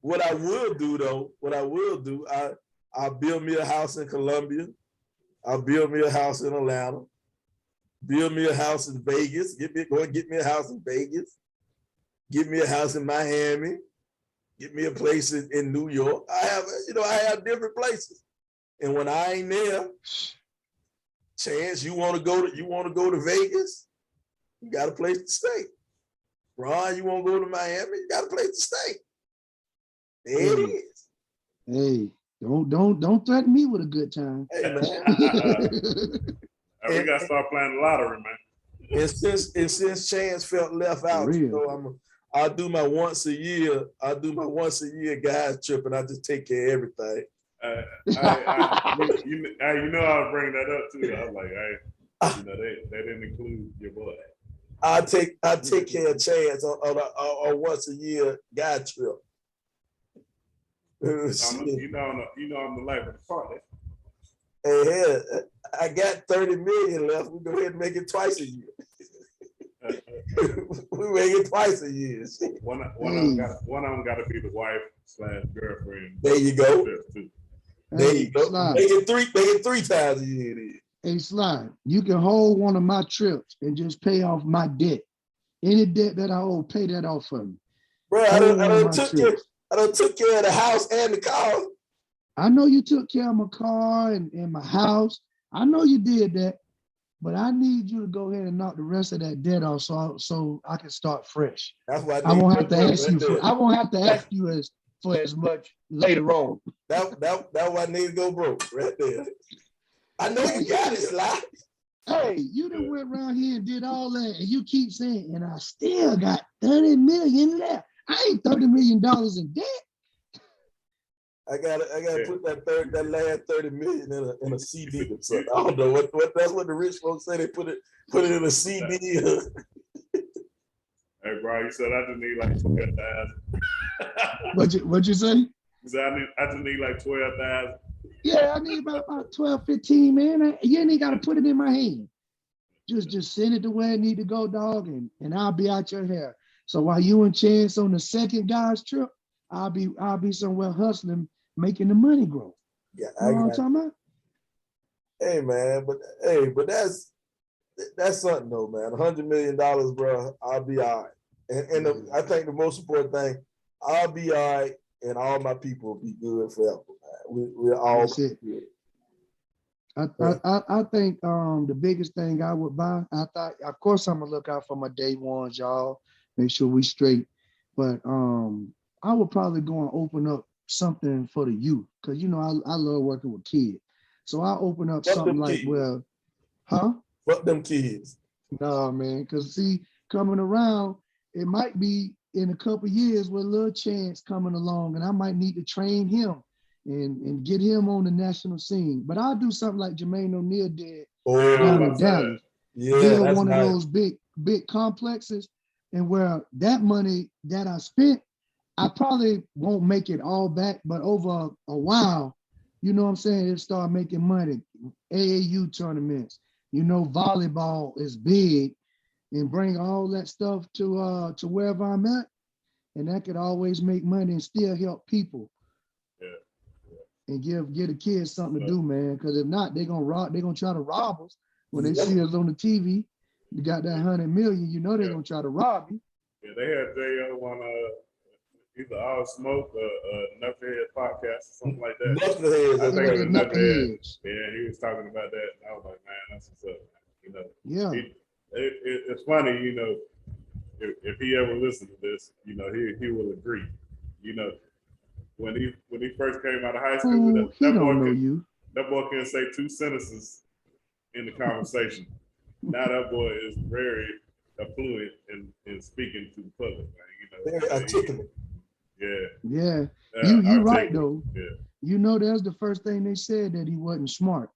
What I will do, I'll build me a house in Colombia. I'll build me a house in Atlanta, build me a house in Vegas, go and get me a house in Vegas, get me a house in Miami, get me a place in New York. I have different places. And when I ain't there, Chance, you want to go to Vegas? You got a place to stay. Ron, you want to go to Miami? You got a place to stay. There it is. Hey, don't threaten me with a good time. Hey man. We gotta start playing the lottery, man. And since Chance felt left out, I'll do my once a year guys trip, and I just take care of everything. You know I was bringing that up too. I was like, hey, they didn't include your boy. I take care of Chance on a once a year guy trip. I'm the life of the party. Hey, I got 30 million left. We go ahead and make it twice a year. We make it twice a year. One of them got to be the wife/girlfriend. There you go. There Hey, you go. Slide. Make it three times a year. Then. Hey, Slide, you can hold one of my trips and just pay off my debt. Any debt that I owe, pay that off for me. Bro, I done took care of the house and the car. I know you took care of my car and my house. I know you did that, but I need you to go ahead and knock the rest of that debt off so I can start fresh. That's why I won't have to ask you for. I won't have to ask you for as much later on. That's why I need to go broke right there. I know you got it, Sly. Hey, you done went around here and did all that, and you keep saying, and I still got 30 million left. I ain't $30 million in debt. I gotta put that last 30 million in a CD or something. I don't know what that's what the rich folks say. They put it in a CD. Hey, bro, you said I just need like 12,000. What'd you say? You said I just need like 12,000. Yeah, I need about 12, 15, man. You ain't got to put it in my hand. Just send it to where it need to go, dog, and I'll be out your hair. So while you and Chance on the second guy's trip, I'll be somewhere hustling, making the money grow. Yeah, you know what I'm talking about? Hey man, but that's something though, man. $100 million, bro. I'll be all right. And I think the most important thing, I'll be all right, and all my people will be good forever, man. We're all good. I think the biggest thing I would buy, of course I'm gonna look out for my day ones, y'all. Make sure we straight. But I would probably go and open up something for the youth, because I love working with kids. So I open up something like, well, huh? Fuck them kids. No, man, because see, coming around, it might be in a couple years with a little Chance coming along, and I might need to train him and get him on the national scene. But I'll do something like Jermaine O'Neal did down in Dallas. Yeah, build one of those big complexes, and where that money that I spent, I probably won't make it all back, but over a while, you know what I'm saying, it'll start making money. AAU tournaments, volleyball is big, and bring all that stuff to wherever I'm at, and that could always make money and still help people. And give the kids something to do, man. Because if not, they're gonna try to rob us when they see us on the TV. You got that 100 million, they're gonna try to rob you. Yeah, they had J.O. on either All Smoke or Knucklehead podcast or something like that. Knuckleheads. I think it was Knuckleheads. Yeah, he was talking about that, and I was like, man, that's what's up. Yeah. It's funny, if he ever listened to this, he will agree. When he first came out of high school, that boy can say two sentences in the conversation. Now that boy is very fluent in speaking to the public, man. Very articulate. Yeah. You're right though. Yeah. That's the first thing they said, that he wasn't smart.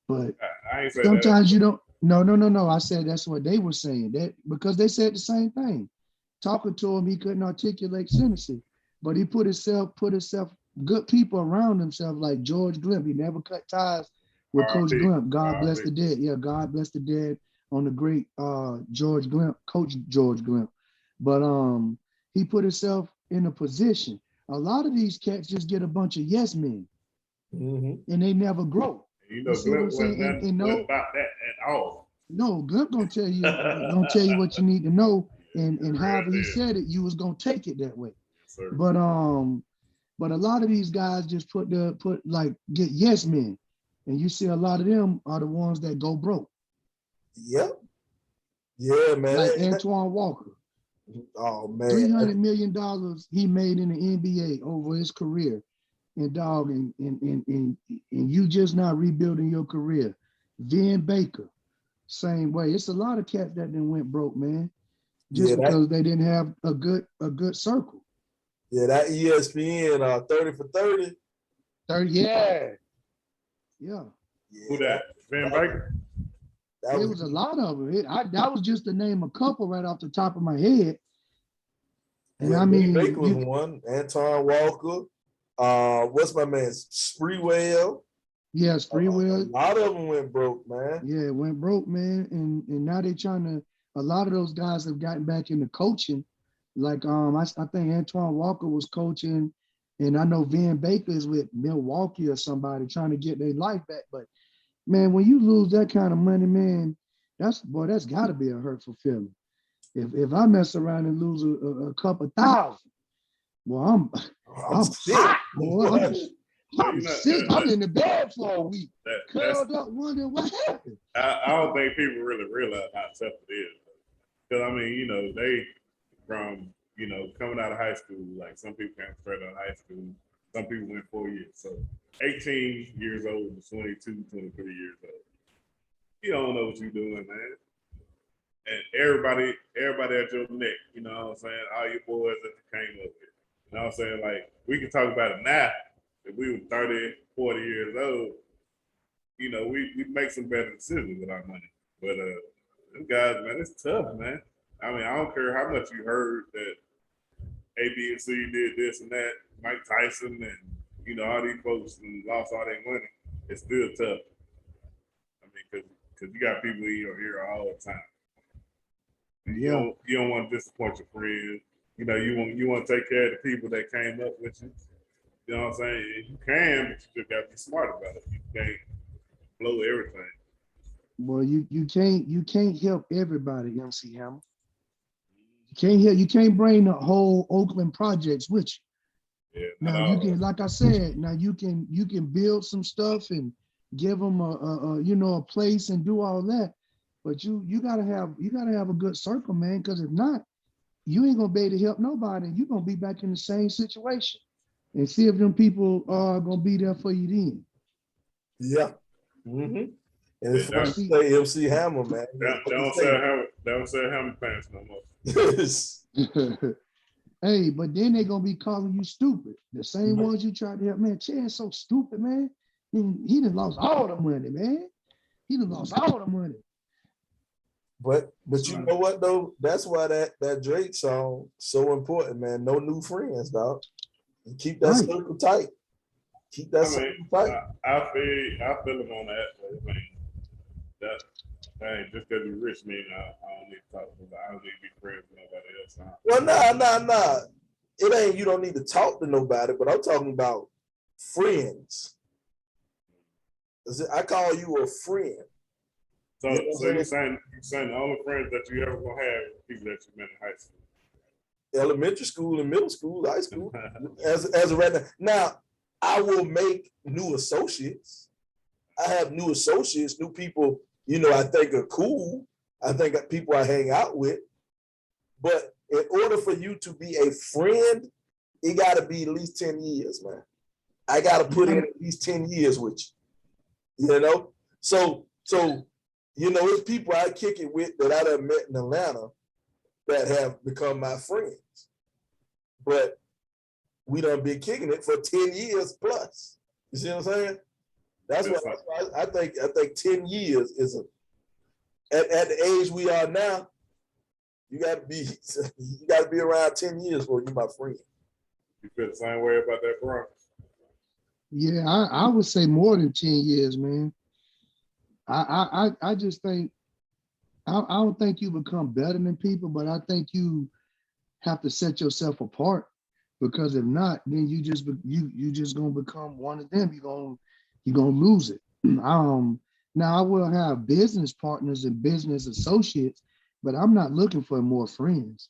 But I ain't sometimes you don't. No. I said that's what they were saying. That because they said the same thing. Talking to him, he couldn't articulate sentences. But he put himself good people around himself, like George Glimp. He never cut ties with Coach Glimp. God bless the dead. Yeah, God bless the dead on the great George Glimp, Coach George Glimp. But he put himself in a position. A lot of these cats just get a bunch of yes men, and they never grow. You You know, see what I'm Glenn wasn't saying? And nothing no, about that at all. no, Gump gonna tell you what you need to know, and Real however he deal. said it, you was gonna take it that way. Yes, sir. But a lot of these guys just get yes men, and you see a lot of them are the ones that go broke, Yep. Yeah, man. like Antoine Walker. Oh man. $300 million he made in the NBA over his career, and dog, and you just not rebuilding your career. Vin Baker, same way. It's a lot of cats that then went broke, man, just because they didn't have a good circle. Yeah, that ESPN 30 for 30. 30, yeah. Who that? Van Baker? There was a lot of them. That was just to name a couple right off the top of my head. And I mean, Baker was one. Anton Walker. What's my man? Spreewell. Yeah, Spreewell. A lot of them went broke, man. Yeah, went broke, man. And now they're trying to. A lot of those guys have gotten back into coaching. Like I think Antoine Walker was coaching, and I know Van Baker is with Milwaukee or somebody trying to get their life back. But man, when you lose that kind of money, man, that's got to be a hurtful feeling. If I mess around and lose a couple thousand, well, I'm sick, boy. I'm sick. I'm in the bed for a week, curled up, wondering what happened. I don't think people really realize how tough it is. Because I mean, you know, they from coming out of high school, like some people came straight out of high school, some people went 4 years. So 18 years old to 22, 23 years old. You don't know what you're doing, man. And everybody at your neck, you know what I'm saying? All your boys that you came up with. You know what I'm saying? Like, we can talk about it now. If we were 30, 40 years old, you know, we make some better decisions with our money. But them guys, man, it's tough, man. I mean, I don't care how much you heard that A, B, and C did this and that, Mike Tyson and, all these folks and lost all their money. It's still tough. I mean, because you got people in your ear all the time. You don't want to disappoint your friends. You want to take care of the people that came up with you. You know what I'm saying? You can, but you just got to be smart about it. You can't blow everything. Well, you can't help everybody, MC Hammer. You can't bring the whole Oakland projects with you. Yeah, now you can, like I said, now you can build some stuff and give them a place and do all that. But you gotta have a good circle, man, because if not, you ain't gonna be able to help nobody, and you're gonna be back in the same situation. And see if them people are gonna be there for you then. Yeah. Mm-hmm. And it's fun to say MC Hammer, man. Don't say Hammer pants no more. Hey, but then they're gonna be calling you stupid. The same ones you tried to help, man. Chad's so stupid, man. He done lost all the money, man. He done lost all the money. But you know what though? That's why that Drake song so important, man. No new friends, dog. And keep that circle tight. Keep that circle tight. I feel him on that. But, I mean, that just because you're rich, man, I don't need to talk about. I don't need to be friends with nobody else. Well, nah. It ain't you don't need to talk to nobody, but I'm talking about friends. I call you a friend. So you're saying the only friends that you ever gonna have are people that you met in high school, elementary school, and middle school, high school, as of right now. Now, I will make new associates. I have new associates, new people. I think are cool. I think people I hang out with. But in order for you to be a friend, it got to be at least 10 years, man. I got to put in at least 10 years with you. So. It's people I kick it with that I done met in Atlanta that have become my friends. But we done been kicking it for 10 years plus. You see what I'm saying? That's what I think 10 years is at the age we are now, you gotta be around 10 years for you, my friend. You feel the same way about that, Bronx? Yeah, I would say more than 10 years, man. I just think I don't think you become better than people, but I think you have to set yourself apart, because if not, then you just gonna become one of them. You're gonna lose it. Now I will have business partners and business associates, but I'm not looking for more friends.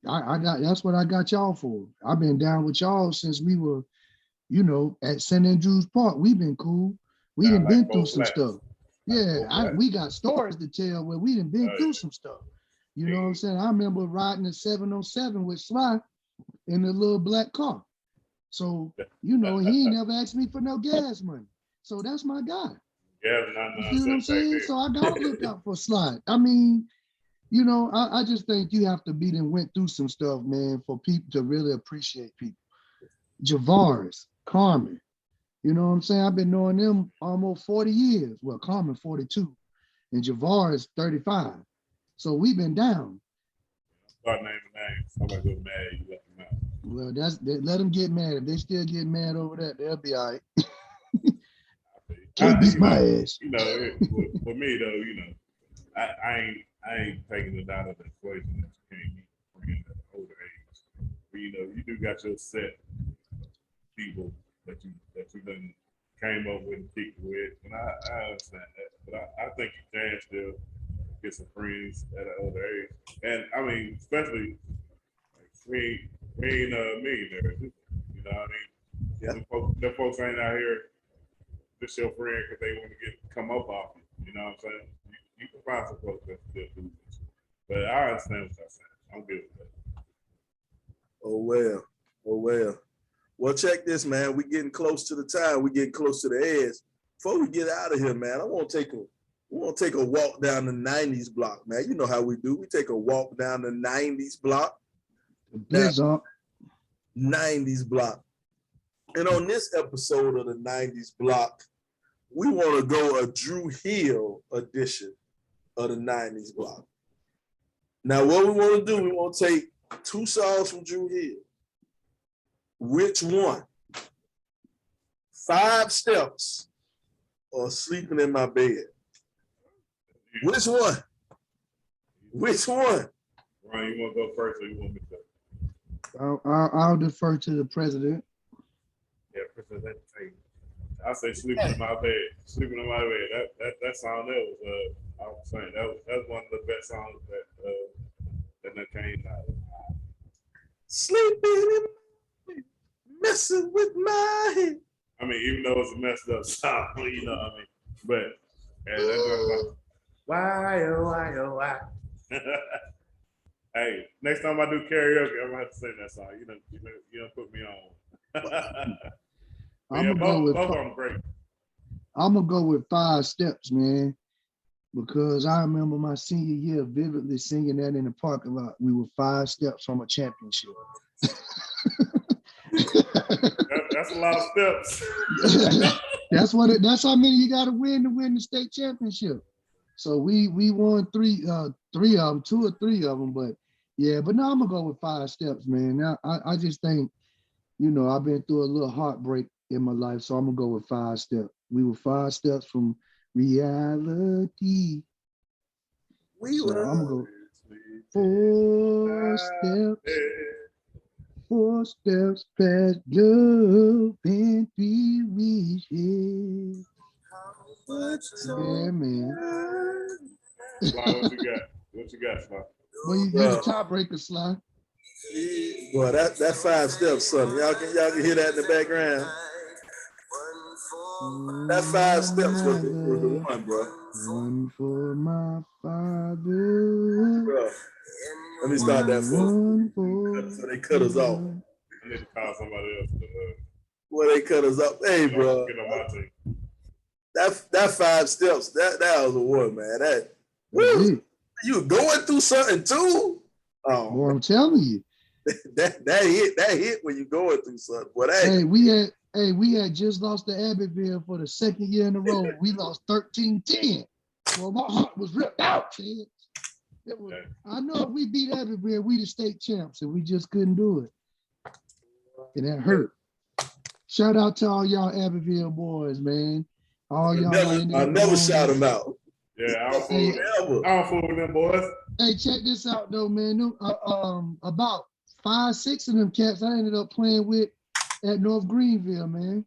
I got that's what I got y'all for. I've been down with y'all since we were, at St. Andrews Park. We've been cool. We done Sound like been through four some flats. stuff. Yeah, we got stories to tell where we done been Oh, through yeah. some stuff. You know what I'm saying? I remember riding a 707 with Sly in a little black car. So, he ain't never asked me for no gas money. So that's my guy. Yeah, You see what I'm saying? So I gotta look out for Sly. I mean, I just think you have to be and went through some stuff, man, for people to really appreciate people. Javaris, Carmen, you know what I'm saying? I've been knowing them almost 40 years. Well, Carmen 42 and Javaris 35. So we've been down. Start naming names. Somebody go mad, you let them out. Well, let them get mad. If they still get mad over that, they'll be all right. Can't beat my ass. For me though, I ain't taking it out of the equation that you can't meet friends at an older age. But, you do got your set people that you done came up with and kicked with, and I understand that. But I think you can still get some friends at an older age, and I mean, especially we ain't millionaires. You know what I mean? Yeah. Them folks ain't out here just your friend because they want to come up off you. You know what I'm saying? You can find some folks that still do this. But I understand what you're saying. I'm good with that. Oh well. Oh well. Well, check this, man. We getting close to the time. We getting close to the edge. Before we get out of here, man, I want to take a walk down the 90s block, man. You know how we do. We take a walk down the 90s block. Now, 90s block. And on this episode of the 90s block, we want to go a Drew Hill edition of the 90s block. Now, what we want to do, we want to take 2 songs from Drew Hill. Which one? 5 Steps or Sleeping in My Bed? Which one? Which one? Ryan, you want to go first or you want me to? I'll defer to the president. Yeah, President. I say sleeping in my bed. Sleeping in my bed. That song there was I was saying that's one of the best songs that came out. Sleeping in my bed, messing with my head. I mean, even though it's a messed up song, you know what I mean. But that's like, why oh why. Hey, next time I do karaoke, I'm gonna have to sing that song. You don't put me on. Both of them great. I'm gonna go with 5 Steps, man, because I remember my senior year vividly singing that in the parking lot. We were 5 steps from a championship. That's a lot of steps. That's how many you got to win the state championship. So we won 3 of them, 2 or 3 of them, but yeah. But now I'm gonna go with 5 Steps, man. Now I just think, I've been through a little heartbreak in my life, so I'm gonna go with 5 Steps. We were 5 steps from reality. I'm gonna go 4 steps. 4 steps past love and 3 wishes. Yeah, man. What you got, Sly? Well, you the tiebreaker, Sly. Boy, that 5 Steps, son. Y'all can hear that in the background. That 5 Steps was the one, bro. One for my father. Bro, let me start that for so they cut us off. I need to call somebody else. Well, they cut us off. Hey, bro. Get on my team. That 5 Steps, that was the one, man. You were going through something too? Oh, boy, I'm telling you. that hit when you going through something. But we had just lost to Abbeville for the 2nd year in a row. We lost 13-10. Well, my heart was ripped out, kid. I know if we beat Abbeville, we the state champs, and we just couldn't do it. And that hurt. Shout out to all y'all Abbeville boys, man. All y'all. I never shout them out. Yeah, I don't fool with them boys. Hey, check this out though, man. About 5, 6 of them cats I ended up playing with at North Greenville, man.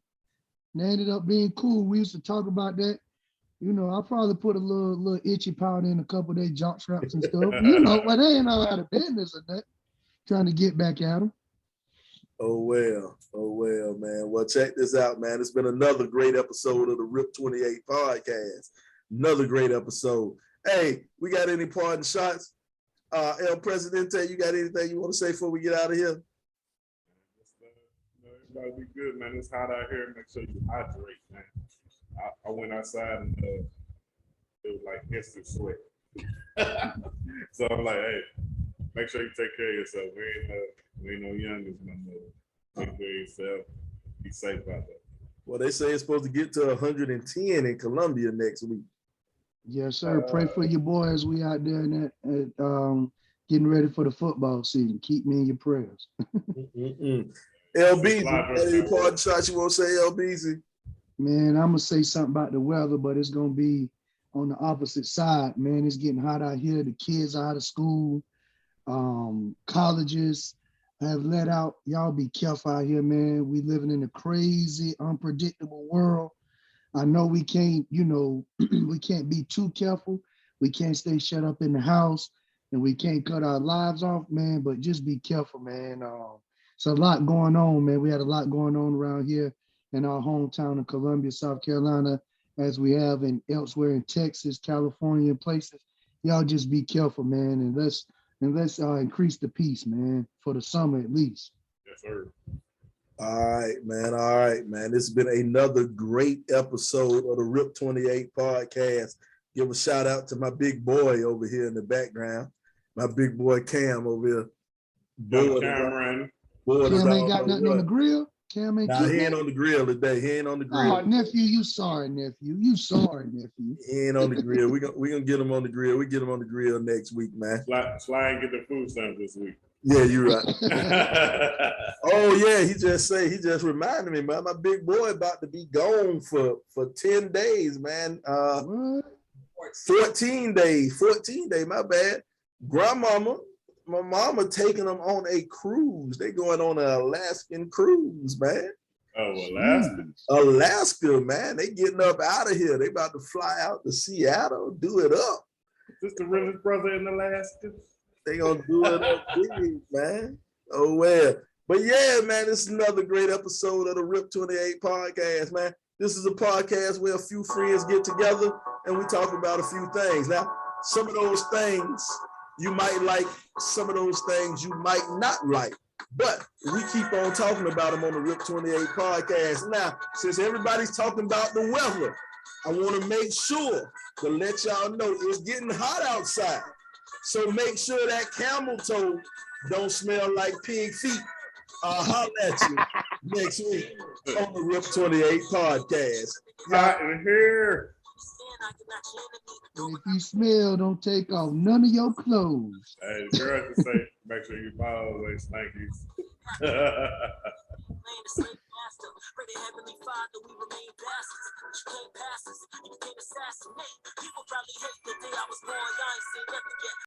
They ended up being cool. We used to talk about that. You know, I probably put a little itchy powder in a couple of their jock straps and stuff. You know, but they ain't know how to business or that. Trying to get back at them. Oh well, man. Well, check this out, man. It's been another great episode of the Rip 28 podcast. Another great episode. Hey, we got any parting shots? El Presidente, you got anything you want to say before we get out of here? Everybody be good, man. It's hot out here. Make sure you hydrate, man. I went outside and it was like instant sweat. So I'm like, hey, make sure you take care of yourself. We ain't no youngins no more. Take care of yourself. Be safe out there. Well, they say it's supposed to get to 110 in Columbia next week. Yes, sir. Pray for your boys. We out there getting ready for the football season. Keep me in your prayers. LBZ, any parting shots you want to say, LBZ? Man, I'm gonna say something about the weather, but it's gonna be on the opposite side. Man, it's getting hot out here. The kids are out of school. Colleges have let out. Y'all be careful out here, man. We living in a crazy, unpredictable world. I know we can't, we can't be too careful. We can't stay shut up in the house, and we can't cut our lives off, man. But just be careful, man. It's a lot going on, man. We had a lot going on around here in our hometown of Columbia, South Carolina, as we have in elsewhere in Texas, California, and places. Y'all just be careful, man, and let's increase the peace, man, for the summer at least. Yes, sir. All right, man. This has been another great episode of the Rip 28 podcast. Give a shout out to my big boy over here in the background. My big boy Cam over here. Cameron. Cam ain't got nothing on the grill. Cam ain't he ain't on the grill today. He ain't on the grill. Oh, nephew, you sorry, nephew. You sorry, nephew. He ain't on the grill. We gonna get him on the grill. We get him on the grill next week, man. Sly ain't get the food stamp this week. Yeah, you're right. Oh yeah, he just reminded me, man. My big boy about to be gone for 10 days, man. 14 days. My bad. My mama taking them on a cruise. They going on an Alaskan cruise, man. Oh, Alaska. Alaska, man. They getting up out of here. They about to fly out to Seattle, do it up. Is this the realest brother in Alaska? They gonna do it up big, man. Oh well. But yeah, man, this is another great episode of the Rip 28 podcast, man. This is a podcast where a few friends get together and we talk about a few things. Now, some of those things you might like, some of those things you might not like, but we keep on talking about them on the Rip 28 podcast. Now, since everybody's talking about the weather, I want to make sure to let y'all know it's getting hot outside. So make sure that camel toe don't smell like pig feet. I'll holler at you next week on the Rip 28 podcast. Hot in here. And if you smell, don't take off none of your clothes. Hey, the girl can say, make sure your balls ain't stanky. Pray to Heavenly Father, we remain bastards. But you can't pass us. You can't assassinate. People probably hate the day I was born. I ain't seen nothing yet.